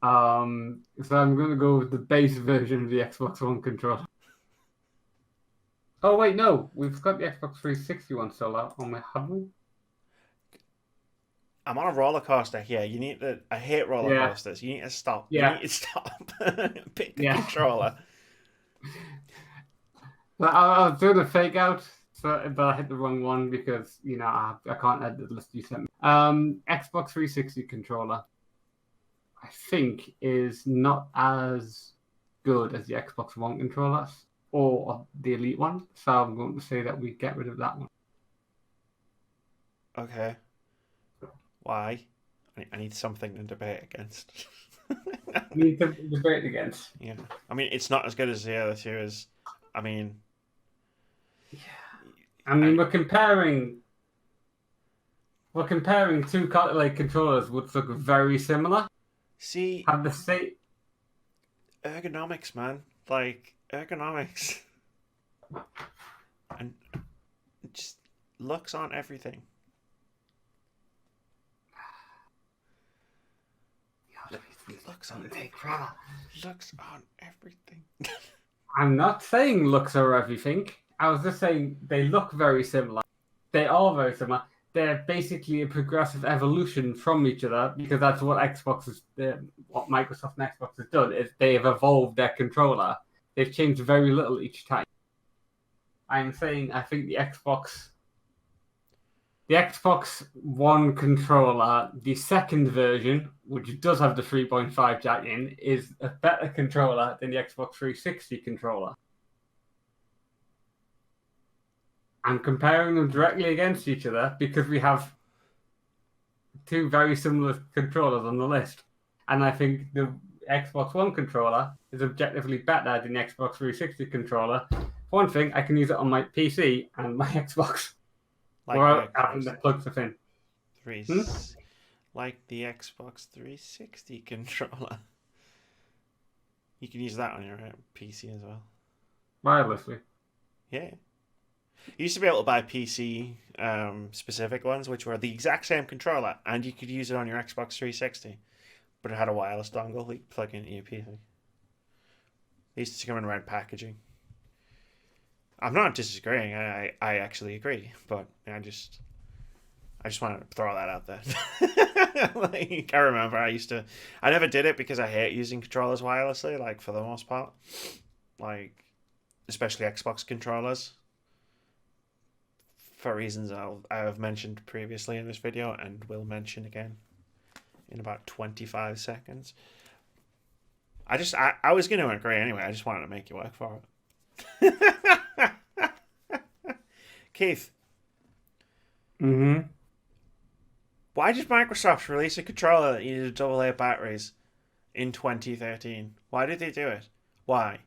So I'm going to go with the base version of the Xbox One controller. Oh wait, no, we've got the Xbox 360 one still out on my hub. I'm on a roller coaster here. You need to. I hate roller coasters. You need to stop. Yeah. You need to stop. Pick the controller. I was doing a fake out, but I hit the wrong one because I can't edit the list you sent me. Xbox 360 controller, I think, is not as good as the Xbox One controller or the Elite one, so I'm going to say that we get rid of that one. Okay. Why? I need something to debate against. Need to debate against. Yeah. I mean, it's not as good as the other two. We're comparing two controllers which look very similar. See, have the same ergonomics, man. Like ergonomics, and just looks on everything. Looks on everything. I'm not saying looks are everything. I was just saying they look very similar. They are very similar. They're basically a progressive evolution from each other because that's what what Microsoft and Xbox has done is they have evolved their controller. They've changed very little each time. I'm saying I think the Xbox One controller, the second version, which does have the 3.5 jack in, is a better controller than the Xbox 360 controller. I'm comparing them directly against each other because we have two very similar controllers on the list. And I think the Xbox One controller is objectively better than the Xbox 360 controller. For one thing, I can use it on my PC and my Xbox. Without having the plug stuff in. Like the Xbox 360 controller. You can use that on your PC as well. Wirelessly. Yeah. You used to be able to buy PC specific ones, which were the exact same controller, and you could use it on your Xbox 360, but it had a wireless dongle that you could plug into your PC. They used to come in red packaging. I'm not disagreeing. I actually agree, but I just wanted to throw that out there. I remember I never did it because I hate using controllers wirelessly, like for the most part, like especially Xbox controllers, for reasons I have mentioned previously in this video and will mention again in about 25 seconds. I was going to agree anyway. I just wanted to make you work for it. Keith. Mm-hmm. Why did Microsoft release a controller that needed AA batteries in 2013? Why did they do it? Why?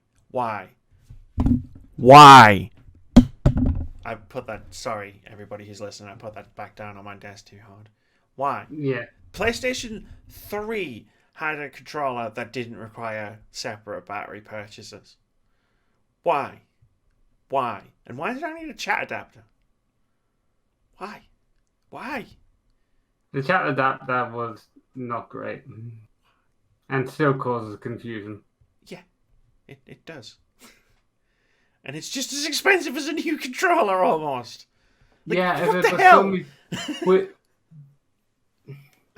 I put that, sorry everybody who's listening, I put that back down on my desk too hard. Why? Yeah. PlayStation 3 had a controller that didn't require separate battery purchases. Why? And why did I need a chat adapter? Why? The chat adapter was not great, and still causes confusion. Yeah, it does. And it's just as expensive as a new controller almost. Like, Yeah, what the there's so hell? many.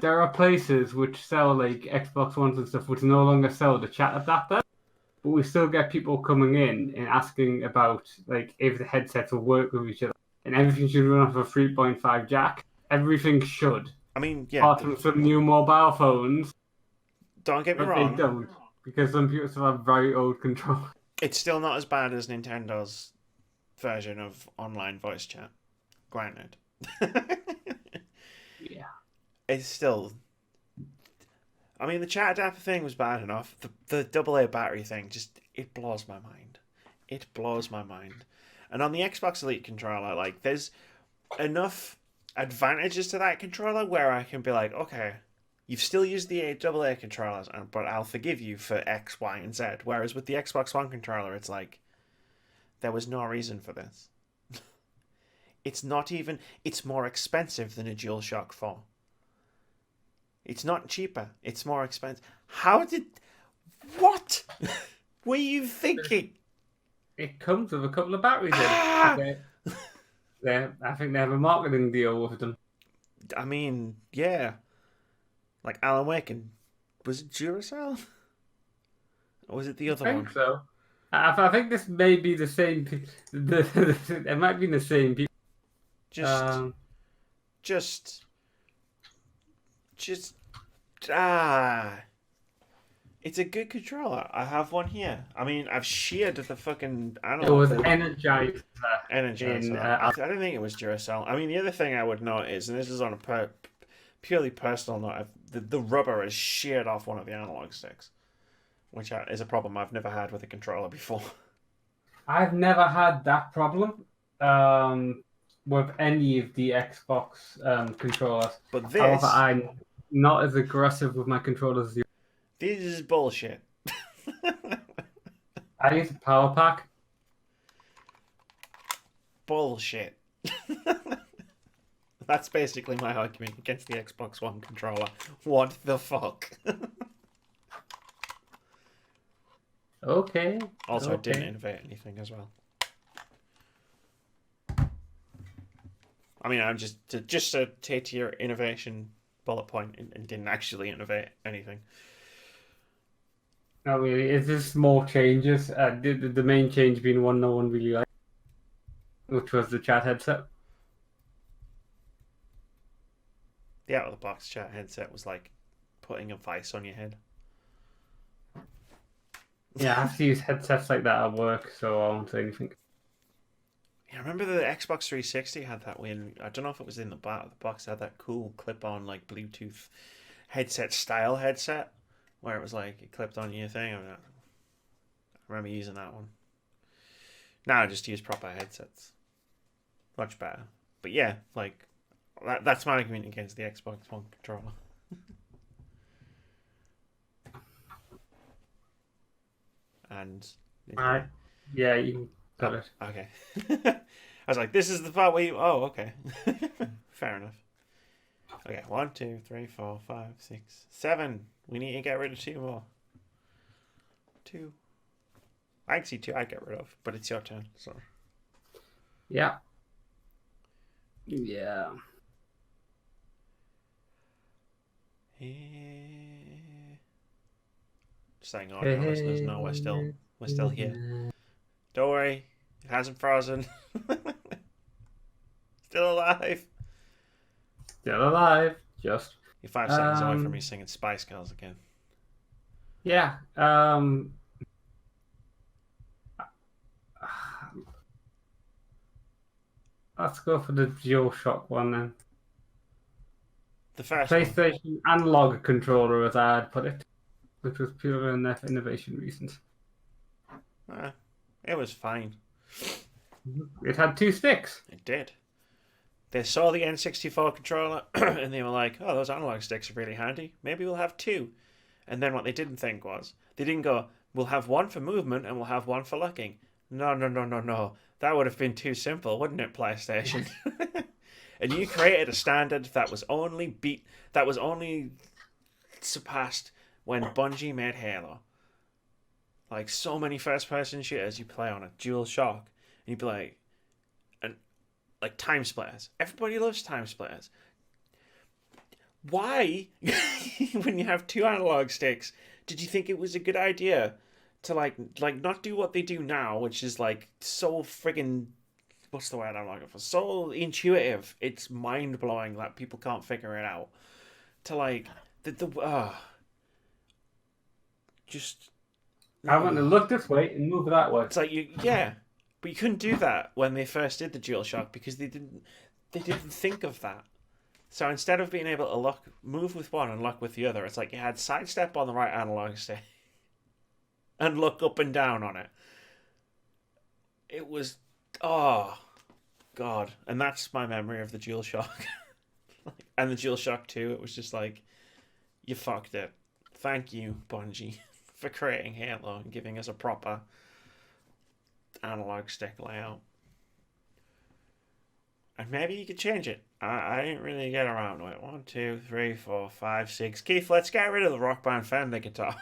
There are places which sell like Xbox Ones and stuff which no longer sell the chat adapter, but we still get people coming in and asking about like if the headsets will work with each other, and everything should run off a 3.5 jack. Everything should, I mean, yeah, apart from some new mobile phones, don't get me but they wrong. don't because some people still have very old controllers. It's still not as bad as Nintendo's version of online voice chat. Granted. Yeah, It's still. I mean, the chat adapter thing was bad enough. The AA battery thing just it blows my mind. It blows my mind. And on the Xbox Elite controller, like there's enough advantages to that controller where I can be like, okay, you've still used the AA controllers, but I'll forgive you for X, Y, and Z. Whereas with the Xbox One controller, it's like there was no reason for this. It's not even. It's more expensive than a DualShock 4. It's not cheaper. It's more expensive. How did? What were you thinking? it comes with a couple of batteries Ah! in. I think they have a marketing deal with them. I mean, yeah. Like Alan Wake and was it Duracell? Or was it the I other think one? so. I think this may be the same. It might be the same people. Just, Um, just, just. Ah. It's a good controller. I have one here. I mean, I've sheared the fucking it analog was cord. Energizer in. Energizer. I don't think it was Duracell. I mean, the other thing I would note is, and this is on a purely personal note, the rubber is sheared off one of the analog sticks, which is a problem I've never had with a controller before. I've never had that problem with any of the Xbox controllers. But However, this, I'm not as aggressive with my controllers as you. this is bullshit. I use a power pack. Bullshit. That's basically my argument against the Xbox One controller. What the fuck? Okay. Also, it didn't Okay. innovate anything as well. I mean, I'm just to take to your innovation bullet point and didn't actually innovate anything. Not really. It's just small changes. The main change being one no one really liked, which was the chat headset. The out of the box chat headset was like putting a vice on your head. Yeah, I have to use headsets like that at work, so I won't say anything. Yeah, I remember the Xbox 360 had that weird. I don't know if it was in the back of the box. It had that cool clip-on like Bluetooth headset style headset where it was like it clipped on your thing. I remember using that one. Now I just use proper headsets. Much better. But yeah, like that's my argument against the Xbox One controller. And Alright. Yeah, you got it. okay. I was like, this is the part where you. Oh, okay. Fair enough. Okay, 1, 2, 3, 4, 5, 6, 7. We need to get rid of 2 more. 2. I can see 2 I'd get rid of, but it's your turn, so. Yeah. Yeah. Just saying, audio listeners know we're still here. Don't worry, it hasn't frozen. Still alive. Still alive. Just. You're 5 seconds away from me singing Spice Girls again. Yeah. Let's go for the DualShock one then. The first one. PlayStation analog controller, as I had put it, which was purely enough for innovation reasons. It was fine. It had 2 sticks. It did. They saw the N64 controller and they were like, oh, those analog sticks are really handy. Maybe we'll have 2. And then what they didn't think was, they didn't go, we'll have one for movement and we'll have one for looking. No. That would have been too simple, wouldn't it, PlayStation? And you created a standard that was only surpassed when Bungie made Halo. Like, so many first-person shooters you play on a DualShock, and you'd be like, and like time splitters. Everybody loves time splitters. Why, when you have two analog sticks, did you think it was a good idea to like not do what they do now, which is like so friggin', what's the word I'm looking for? So intuitive. It's mind blowing that people can't figure it out. To like just I want to look this way and move that way. It's like but you couldn't do that when they first did the DualShock because they didn't think of that. So instead of being able to move with one and look with the other, it's like you had sidestep on the right analog stick and look up and down on it. It was, oh, God. And that's my memory of the DualShock. And the DualShock 2, it was just like, you fucked it. Thank you, Bungie, for creating Halo and giving us a proper analog stick layout. And maybe you could change it. I didn't really get around to it. 1, 2, 3, 4, 5, 6. Keith, let's get rid of the Rock Band Fender guitar.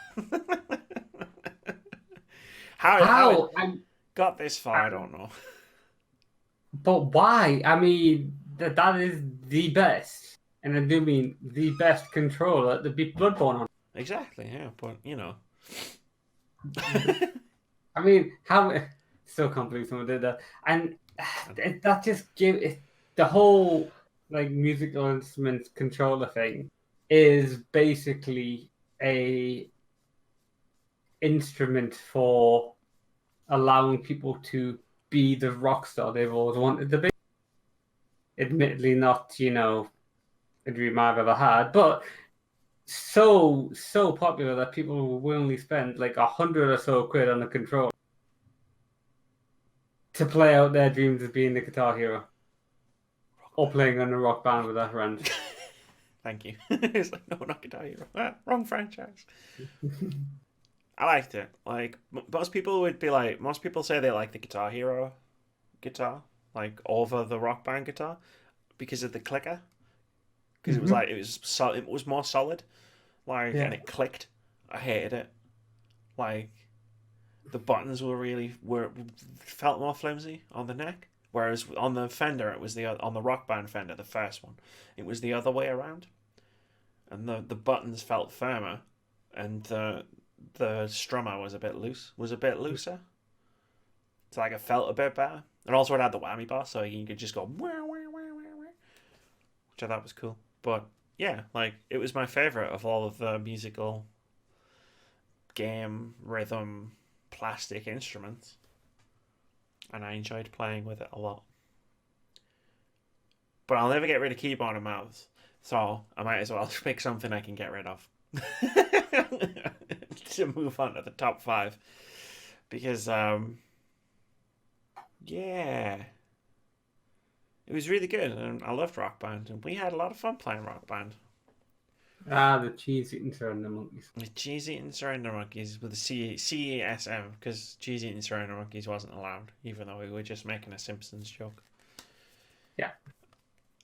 How I got this far, I don't know. But why? I mean, that is the best. And I do mean the best controller to beat Bloodborne on. Exactly, yeah. But, you know. I mean, so completely someone did that. And that just gives it the whole like musical instruments controller thing is basically a instrument for allowing people to be the rock star they've always wanted to be. Admittedly, not a dream I've ever had, but so popular that people will willingly spend like 100 or so quid on a controller to play out their dreams of being the Guitar Hero. Or playing on a rock band with their friends. Thank you. It's like, no, not Guitar Hero. Wrong franchise. I liked it. Like, most people say they like the Guitar Hero guitar, like, over the Rock Band guitar because of the clicker. Because it was like, it was more solid. Like, and it clicked. I hated it. Like, the buttons felt more flimsy on the neck. Whereas on the Fender, it was on the Rock Band Fender, the first one, it was the other way around, and the buttons felt firmer, and the strummer was a bit looser. So like it felt a bit better, and also it had the whammy bar, so you could just go wah, wah, wah, wah, wah, which I thought was cool. But yeah, like it was my favorite of all of the musical game rhythm plastic instruments. And I enjoyed playing with it a lot. But I'll never get rid of keyboard and mouse, so I might as well pick something I can get rid of to move on to the top 5. Because, yeah, it was really good, and I loved Rock Band, and we had a lot of fun playing Rock Band. The cheese eating surrender monkeys. The cheese eating surrender monkeys with the CESM, because cheese eating surrender monkeys wasn't allowed, even though we were just making a Simpsons joke. Yeah,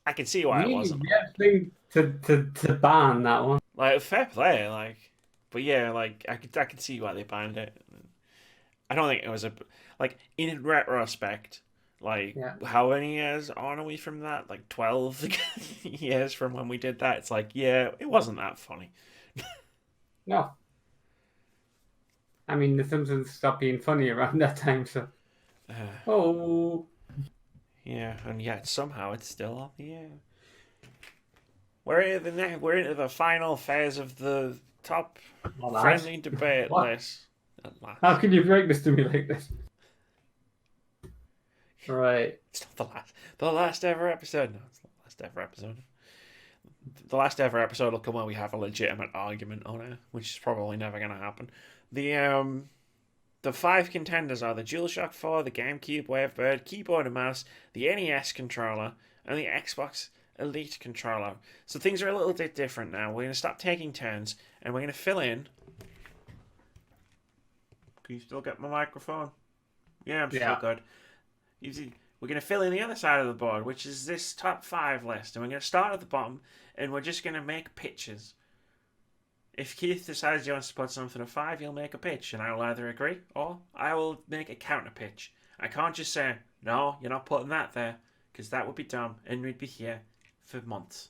I can see why it wasn't. Thing to ban that one. Like, fair play, like, but yeah, like I could see why they banned it. I don't think it was in retrospect. Like, how many years on are we from that? Like 12 years from when we did that. It's like, yeah, it wasn't that funny. No. I mean, The Simpsons stopped being funny around that time, so. Yeah, and yet somehow it's still on the air. We're into the final phase of the top friendly debate list. How can you break this to me like this? Right. It's not the last ever episode. No, it's not the last ever episode. The last ever episode will come when we have a legitimate argument on it, which is probably never going to happen. The 5 contenders are the DualShock 4, the GameCube Wavebird, keyboard and mouse, the NES controller, and the Xbox Elite controller. So things are a little bit different now. We're going to stop taking turns, and we're going to fill in. Can you still get my microphone? Yeah, I'm still good. We're going to fill in the other side of the board, which is this top 5 list. And we're going to start at the bottom, and we're just going to make pictures If Keith decides he wants to put something at 5, he'll make a pitch, and I will either agree or I will make a counter pitch. I can't just say, no, you're not putting that there, because that would be dumb, and we'd be here for months.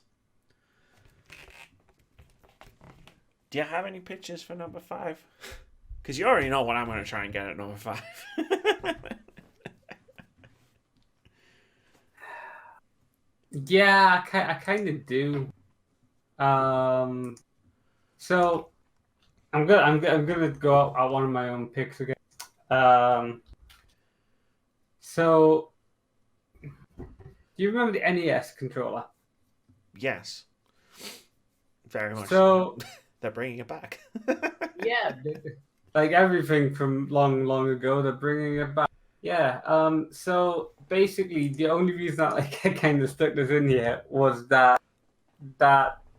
Do you have any pitches for number 5? Because you already know what I'm going to try and get at number 5. Yeah, I kind of do. So I'm gonna go out one of my own picks again. So do you remember the NES controller? Yes. Very much. So they're bringing it back. yeah, like everything from long ago, they're bringing it back. Yeah. So basically, the only reason that like I kind of stuck this in here was that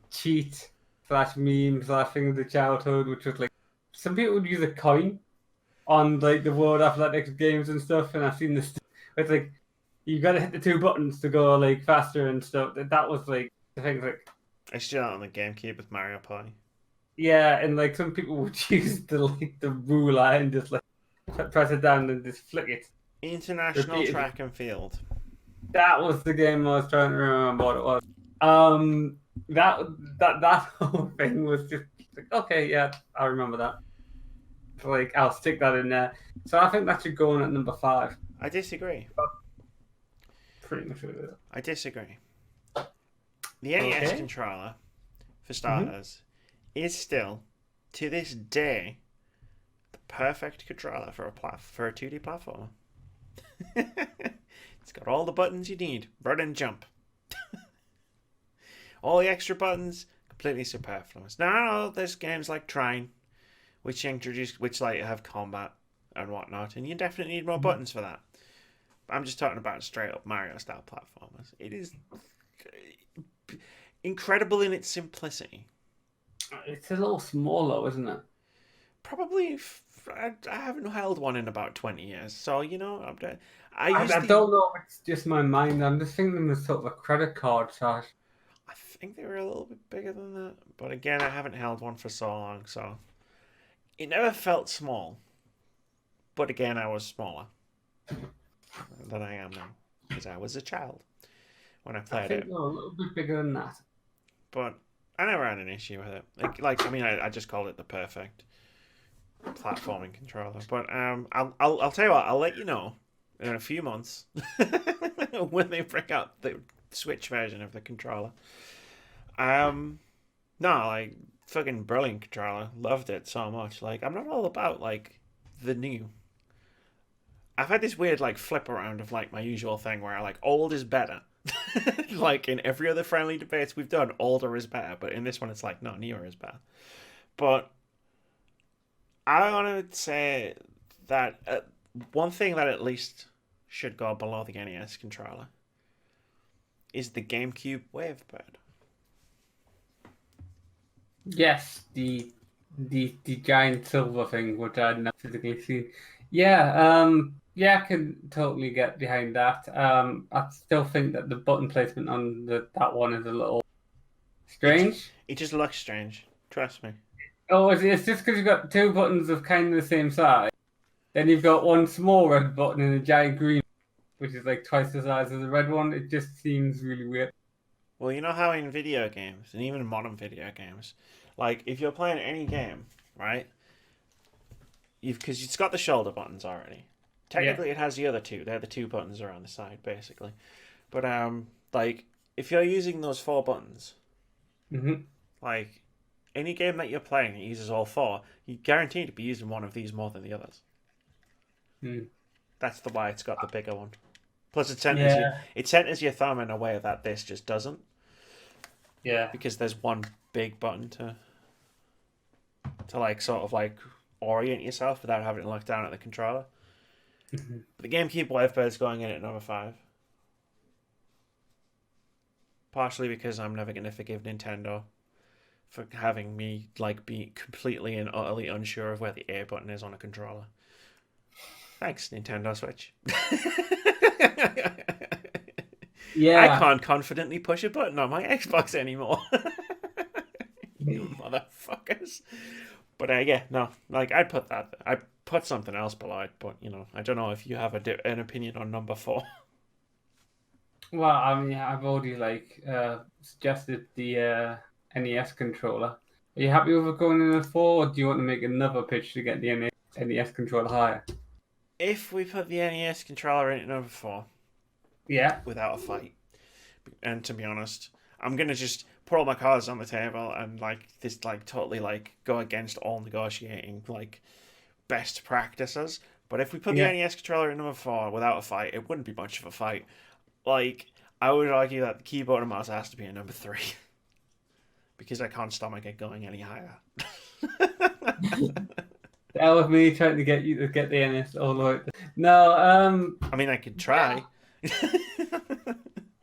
cheat slash meme slash thing of the childhood, which was like some people would use a coin on like the World Athletics games and stuff, and I've seen this. It's like you got to hit the 2 buttons to go like faster and stuff. That was like the thing. Like I used to do that on the GameCube with Mario Party. yeah, and like some people would use the ruler and just like press it down and just flick it. International Repeated. Track and Field. That was the game I was trying to remember what it was. That whole thing was just like, okay, yeah, I remember that. Like, I'll stick that in there. So I think that should go on at number 5. I disagree. Pretty much it is. I disagree. The NES Okay. controller, for starters, is still, to this day, the perfect controller for a 2D platformer. It's got all the buttons you need. Run and jump. All the extra buttons, completely superfluous. Now, there's games like Trine, which like have combat and whatnot, and you definitely need more buttons for that. I'm just talking about straight up Mario style platformers. It is incredible in its simplicity. It's a little small though, isn't it? Probably, I haven't held one in about 20 years, so you know, I don't know if it's just my mind. I'm just thinking of sort of a credit card charge. I think they were a little bit bigger than that, but again, I haven't held one for so long, so it never felt small. But again, I was smaller than I am now because I was a child when I I played think it. they're a little bit bigger than that. But I never had an issue with it. I mean, I just called it the perfect platforming controller. But I'll tell you what, I'll let you know in a few months when they bring out the Switch version of the controller. No, like fucking brilliant controller. Loved it so much. Like I'm not all about like the new. I've had this weird like flip around of like my usual thing where like old is better. Like in every other friendly debates we've done, older is better, but in this one it's like no, newer is better. But I want to say that one thing that at least should go below the NES controller is the GameCube Wavebird. Yes, the giant silver thing, which I'd never physically seen. Yeah, yeah, I can totally get behind that. I still think that the button placement on that one is a little strange. It just looks strange. Trust me. Oh, it's just because you've got 2 buttons of kind of the same size. Then you've got one small red button and a giant green, which is like twice the size of the red one. It just seems really weird. Well, you know how in video games, and even modern video games, like if you're playing any game, right? Because it's got the shoulder buttons already. Technically, it has the other 2. They're the 2 buttons around the side, basically. But like if you're using those 4 buttons, like any game that you're playing that uses all 4, you're guaranteed to be using one of these more than the others. That's why it's got the bigger one. Plus, it centers your thumb in a way that this just doesn't. Yeah. Because there's one big button to like sort of like orient yourself without having to look down at the controller. But the GameCube Wavebird's going in at number 5. Partially because I'm never going to forgive Nintendo for having me like be completely and utterly unsure of where the A button is on a controller. Thanks, Nintendo Switch. Yeah. I can't confidently push a button on my Xbox anymore. You motherfuckers. But yeah, no, like I'd put that. I put something else below it, but I don't know if you have an opinion on number 4. Well, I mean, I've already suggested the NES controller. Are you happy with it going in a 4, or do you want to make another pitch to get the NES controller higher? If we put the NES controller in at number 4, Yeah. without a fight, and to be honest, I'm gonna just put all my cards on the table and totally go against all negotiating best practices. But if we put the NES controller in number 4 without a fight, it wouldn't be much of a fight. I would argue that the keyboard and mouse has to be in number 3 because I can't stomach it going any higher. Hell with me trying to get you to get the NES all the way. No, I mean, I could try.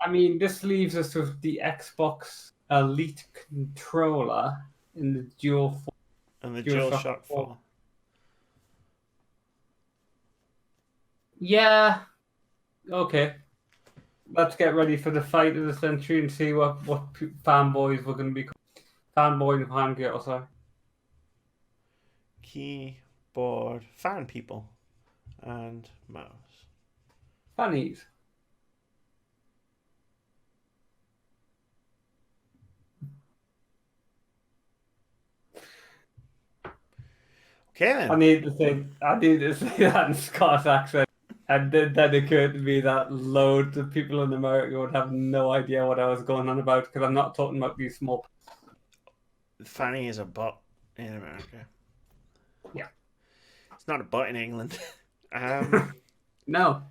I mean, this leaves us with the Xbox Elite controller in the Dual and the DualShock 4. Yeah. Okay. Let's get ready for the fight of the century and see what fanboys we're going to be. Fanboy and fangirl, sorry. Keyboard, fan people, and mouse. Fannies. Okay then. I need to say that in Scottish accent. And then it occurred to me that loads of people in America would have no idea what I was going on about because I'm not talking about these small. Fanny is a butt in America. Yeah. It's not a butt in England. No.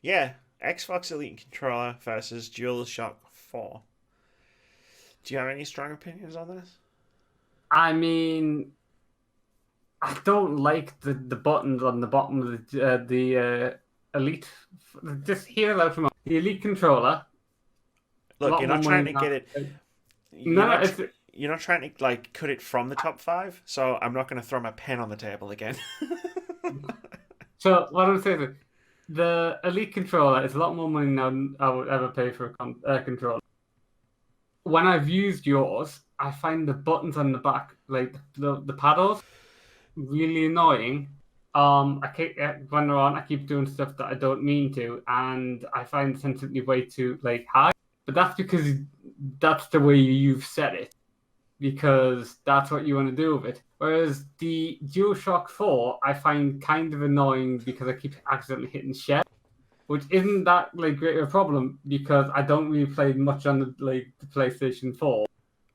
Yeah, Xbox Elite controller versus DualShock 4. Do you have any strong opinions on this? I mean, I don't like the buttons on the bottom of the Elite. Just hear that from the Elite controller. Look, you're not trying to get it. You're not trying to cut it from the top 5. So I'm not going to throw my pen on the table again. So what I'm saying is, the Elite controller is a lot more money now than I would ever pay for a controller. When I've used yours, I find the buttons on the back, like the paddles, really annoying. I keep when they're on, I keep doing stuff that I don't mean to, and I find the sensitivity way too high. But that's because that's the way you've set it, because that's what you want to do with it. Whereas the DualShock 4, I find kind of annoying because I keep accidentally hitting share, which isn't that great of a problem because I don't really play much on the PlayStation 4.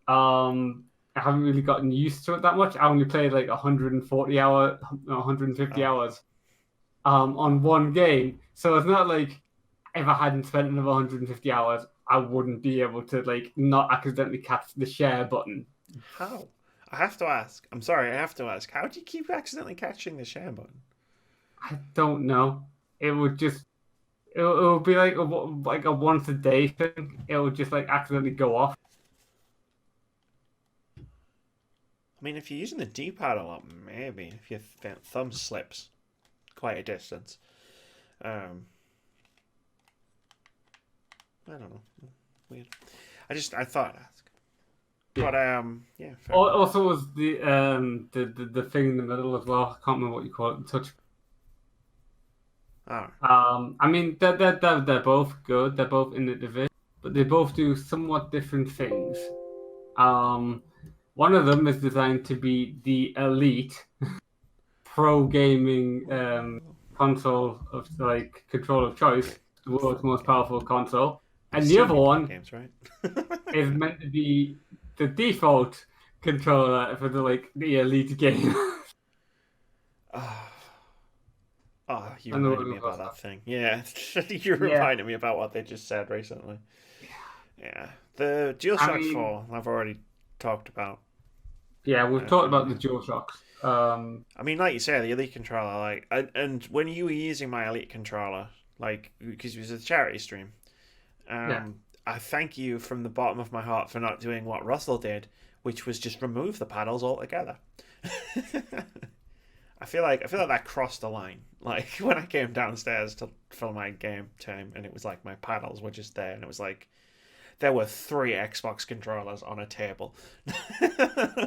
I haven't really gotten used to it that much. I only played 140 hours, 150 hours on one game. So it's not like if I hadn't spent another 150 hours, I wouldn't be able to not accidentally catch the share button. How? I have to ask. I'm sorry, I have to ask. How do you keep accidentally catching the share button? I don't know. It would just... It would be like a once a day thing. It would just accidentally go off. I mean, if you're using the D-pad a lot, maybe. If your thumb slips quite a distance. I don't know. Weird. I thought I'd ask. But yeah. Also, was the thing in the middle as well. I can't remember what you call it. The touch. Oh. I mean, they're both good. They're both in the division, but they both do somewhat different things. One of them is designed to be the elite pro gaming console of control of choice, the world's most powerful console, and the other one games, right? is meant to be the default controller for the elite game. You reminded me about that thing. Yeah, you reminded me about what they just said recently. Yeah, the DualShock 4 I've already talked about. Yeah, we've talked about the DualShocks. I mean, like you say, the Elite controller, and when you were using my Elite controller, because it was a charity stream, I thank you from the bottom of my heart for not doing what Russell did, which was just remove the paddles altogether. I feel like that crossed the line. When I came downstairs to fill my game time, and it was my paddles were just there, and it was there were 3 Xbox controllers on a table.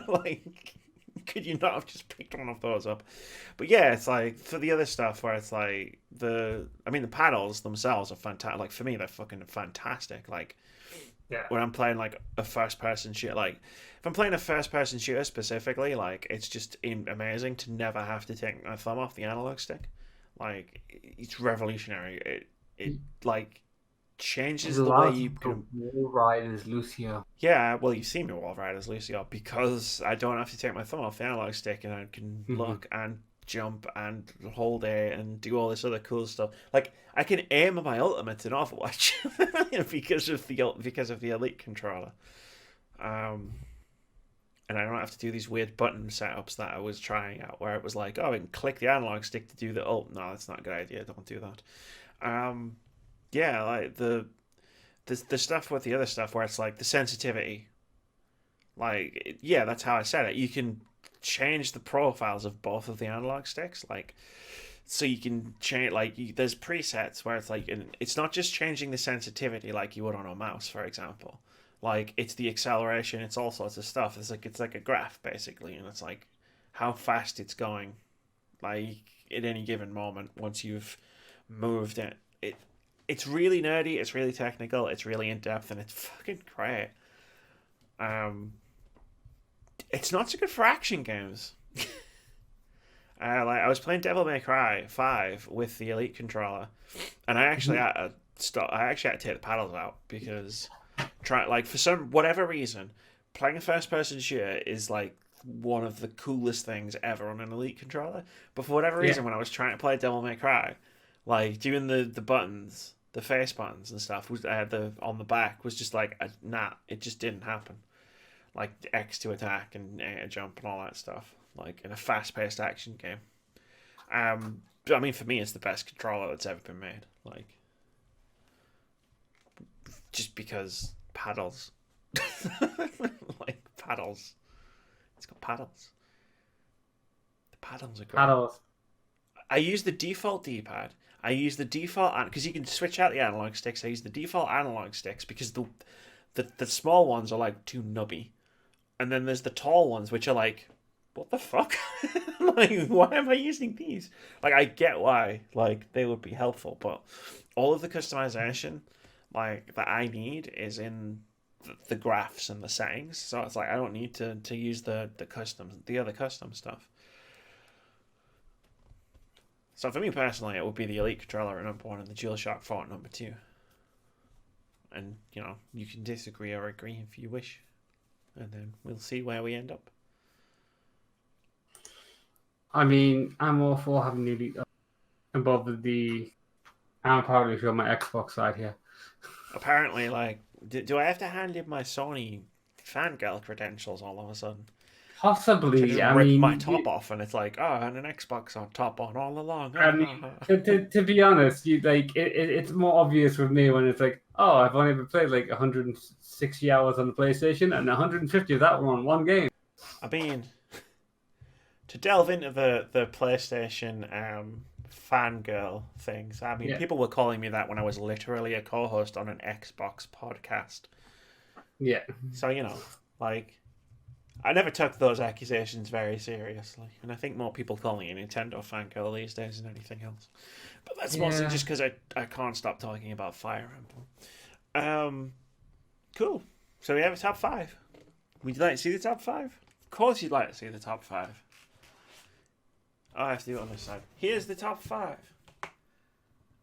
Like, could you not have just picked one of those up? But yeah, it's like for the other stuff where it's like the paddles themselves are fantastic. Like for me, they're fucking fantastic. Like Yeah. when I'm playing like a first person shooter, like if I'm playing a first person shooter specifically, like it's just amazing to never have to take my thumb off the analog stick. Like it's revolutionary. It like changes the way you can. wall ride as Lucio. Yeah, well, you see me wall ride as Lucio because I don't have to take my thumb off the analog stick and I can look and jump and hold A and do all this other cool stuff. Like I can aim my ultimate in Overwatch because of the Elite controller. And I don't have to do these weird button setups that I was trying out where it was like, oh, I can click the analog stick to do the ult. No, that's not a good idea. Don't do that. Yeah, like the stuff with the other stuff where it's like the sensitivity. Like, yeah, that's how I said it. You can change the profiles of both of the analog sticks, like, so you can change, like, there's presets where it's like, it's not just changing the sensitivity like you would on a mouse, for example. Like, it's the acceleration, it's all sorts of stuff. It's like a graph basically, and it's like how fast it's going, like at any given moment once you've moved it. It's really nerdy, it's really technical, it's really in depth, and it's fucking great. It's not so good for action games. Like I was playing Devil May Cry 5 with the Elite controller, and I actually had to stop. I actually had to take the paddles out because for some whatever reason, playing a first person shooter is like one of the coolest things ever on an Elite controller. But for whatever reason, when I was trying to play Devil May Cry, like doing the buttons, the face buttons and stuff was on the back was just like it just didn't happen. Like X to attack and A to jump and all that stuff. Like in a fast paced action game. I mean, for me, it's the best controller that's ever been made. Like, just because paddles, like paddles. It's got paddles. The paddles are great. Paddles. I use the default D-pad. I use the default because you can switch out the analog sticks. I use the default analog sticks because the small ones are like too nubby, and then there's the tall ones which are like, what the fuck? Like, why am I using these? Like, I get why, like, they would be helpful, but all of the customization, like, that I need is in the graphs and the settings. So it's like I don't need to use the other custom stuff. So for me personally, it would be the Elite controller at number 1 and the DualShock 4 at number 2. And, you know, you can disagree or agree if you wish. And then we'll see where we end up. I mean, I'm all for having the Elite above I'm probably sure my Xbox side here. Apparently, like, do I have to hand in my Sony fangirl credentials all of a sudden? Possibly. I rip my top off, and it's like, oh, and an Xbox on top on all along. I mean, to be honest, it's more obvious with me when it's like, oh, I've only ever played like 160 hours on the PlayStation, and 150 of that were on one game. I mean, to delve into the PlayStation fangirl things, I mean, people were calling me that when I was literally a co-host on an Xbox podcast. Yeah. So, you know, like, I never took those accusations very seriously, and I think more people call me a Nintendo fangirl these days than anything else. But that's mostly just because I can't stop talking about Fire Emblem. Cool. So we have a top 5. Would you like to see the top 5? Of course you'd like to see the top 5. I have to do it on this side. Here's the top 5.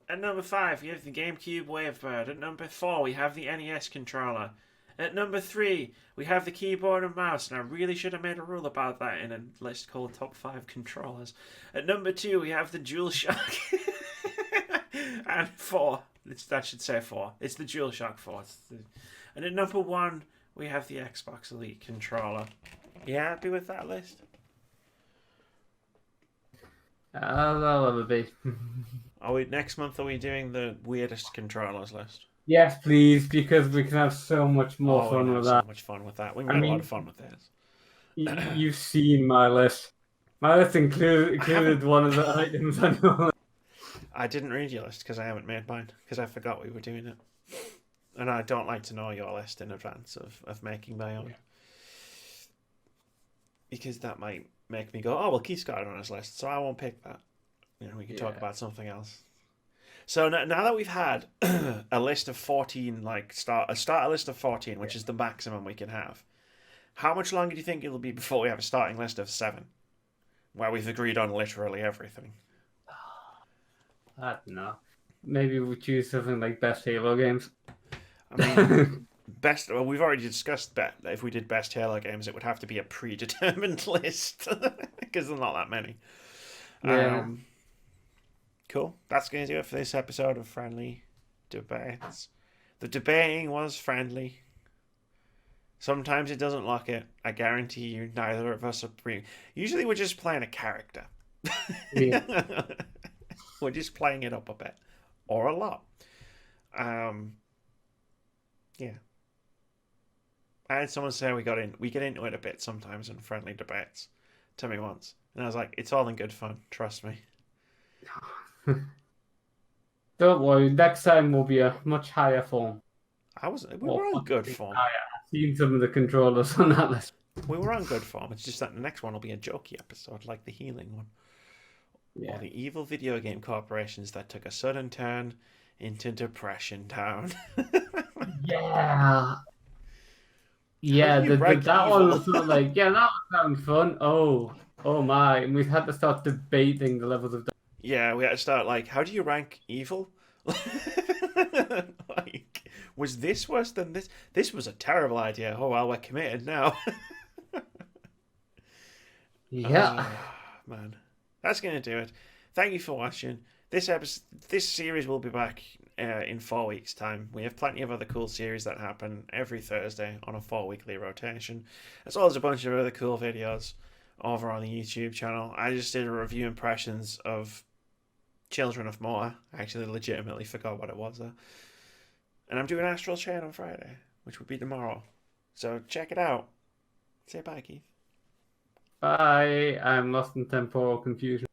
At number 5, we have the GameCube Wavebird. At number 4, we have the NES controller. At number 3, we have the keyboard and mouse, and I really should have made a rule about that in a list called Top 5 Controllers. At number 2, we have the DualShock. And 4, that should say 4. It's the DualShock 4. And at number 1, we have the Xbox Elite controller. You happy with that list? That'll be. Next month are we doing the weirdest controllers list? Yes, please, because we can have so much more fun with that. So much fun with that. We can have a lot of fun with this. You've seen my list. My list included one of the items I know. I didn't read your list because I haven't made mine because I forgot we were doing it. And I don't like to know your list in advance of making my own. Yeah. Because that might make me go, oh, well, Keith's got it on his list, so I won't pick that. We can talk Yeah. about something else. So now that we've had a list of 14, like a starter list of 14, which is the maximum we can have, how much longer do you think it'll be before we have a starting list of 7, where we've agreed on literally everything? I don't know. Maybe we choose something like best Halo games. I mean, well, we've already discussed that if we did best Halo games, it would have to be a predetermined list because there's not that many. Yeah. Cool. That's going to do it for this episode of Friendly Debates. The debating was friendly. Sometimes it doesn't look it. I guarantee you, neither of us are Usually, we're just playing a character. Yeah. We're just playing it up a bit, or a lot. Yeah. I had someone say we get into it a bit sometimes in Friendly Debates to me once, and I was like, it's all in good fun. Trust me. Don't worry, next time will be a much higher form. We were on good form. I've seen some of the controllers on that list. We were on good form. It's just that the next one will be a jokey episode, like the healing one. Yeah. Or the evil video game corporations that took a sudden turn into Depression Town. Yeah. Yeah, do you rank that evil? one was sort of like, yeah, that sounds fun. Oh my. And we've had to start debating the levels of. Yeah, we had to start like, how do you rank evil? Like, was this worse than this? This was a terrible idea. Oh well, we're committed now. Yeah. Man, that's gonna do it. Thank you for watching. This series will be back in 4 weeks' time. We have plenty of other cool series that happen every Thursday on a 4-weekly rotation, as well as a bunch of other cool videos over on the YouTube channel. I just did a review impressions of Children of Morta. I actually legitimately forgot what it was though. And I'm doing Astral Chain on Friday, which will be tomorrow. So check it out. Say bye, Keith. Bye. I'm lost in temporal confusion.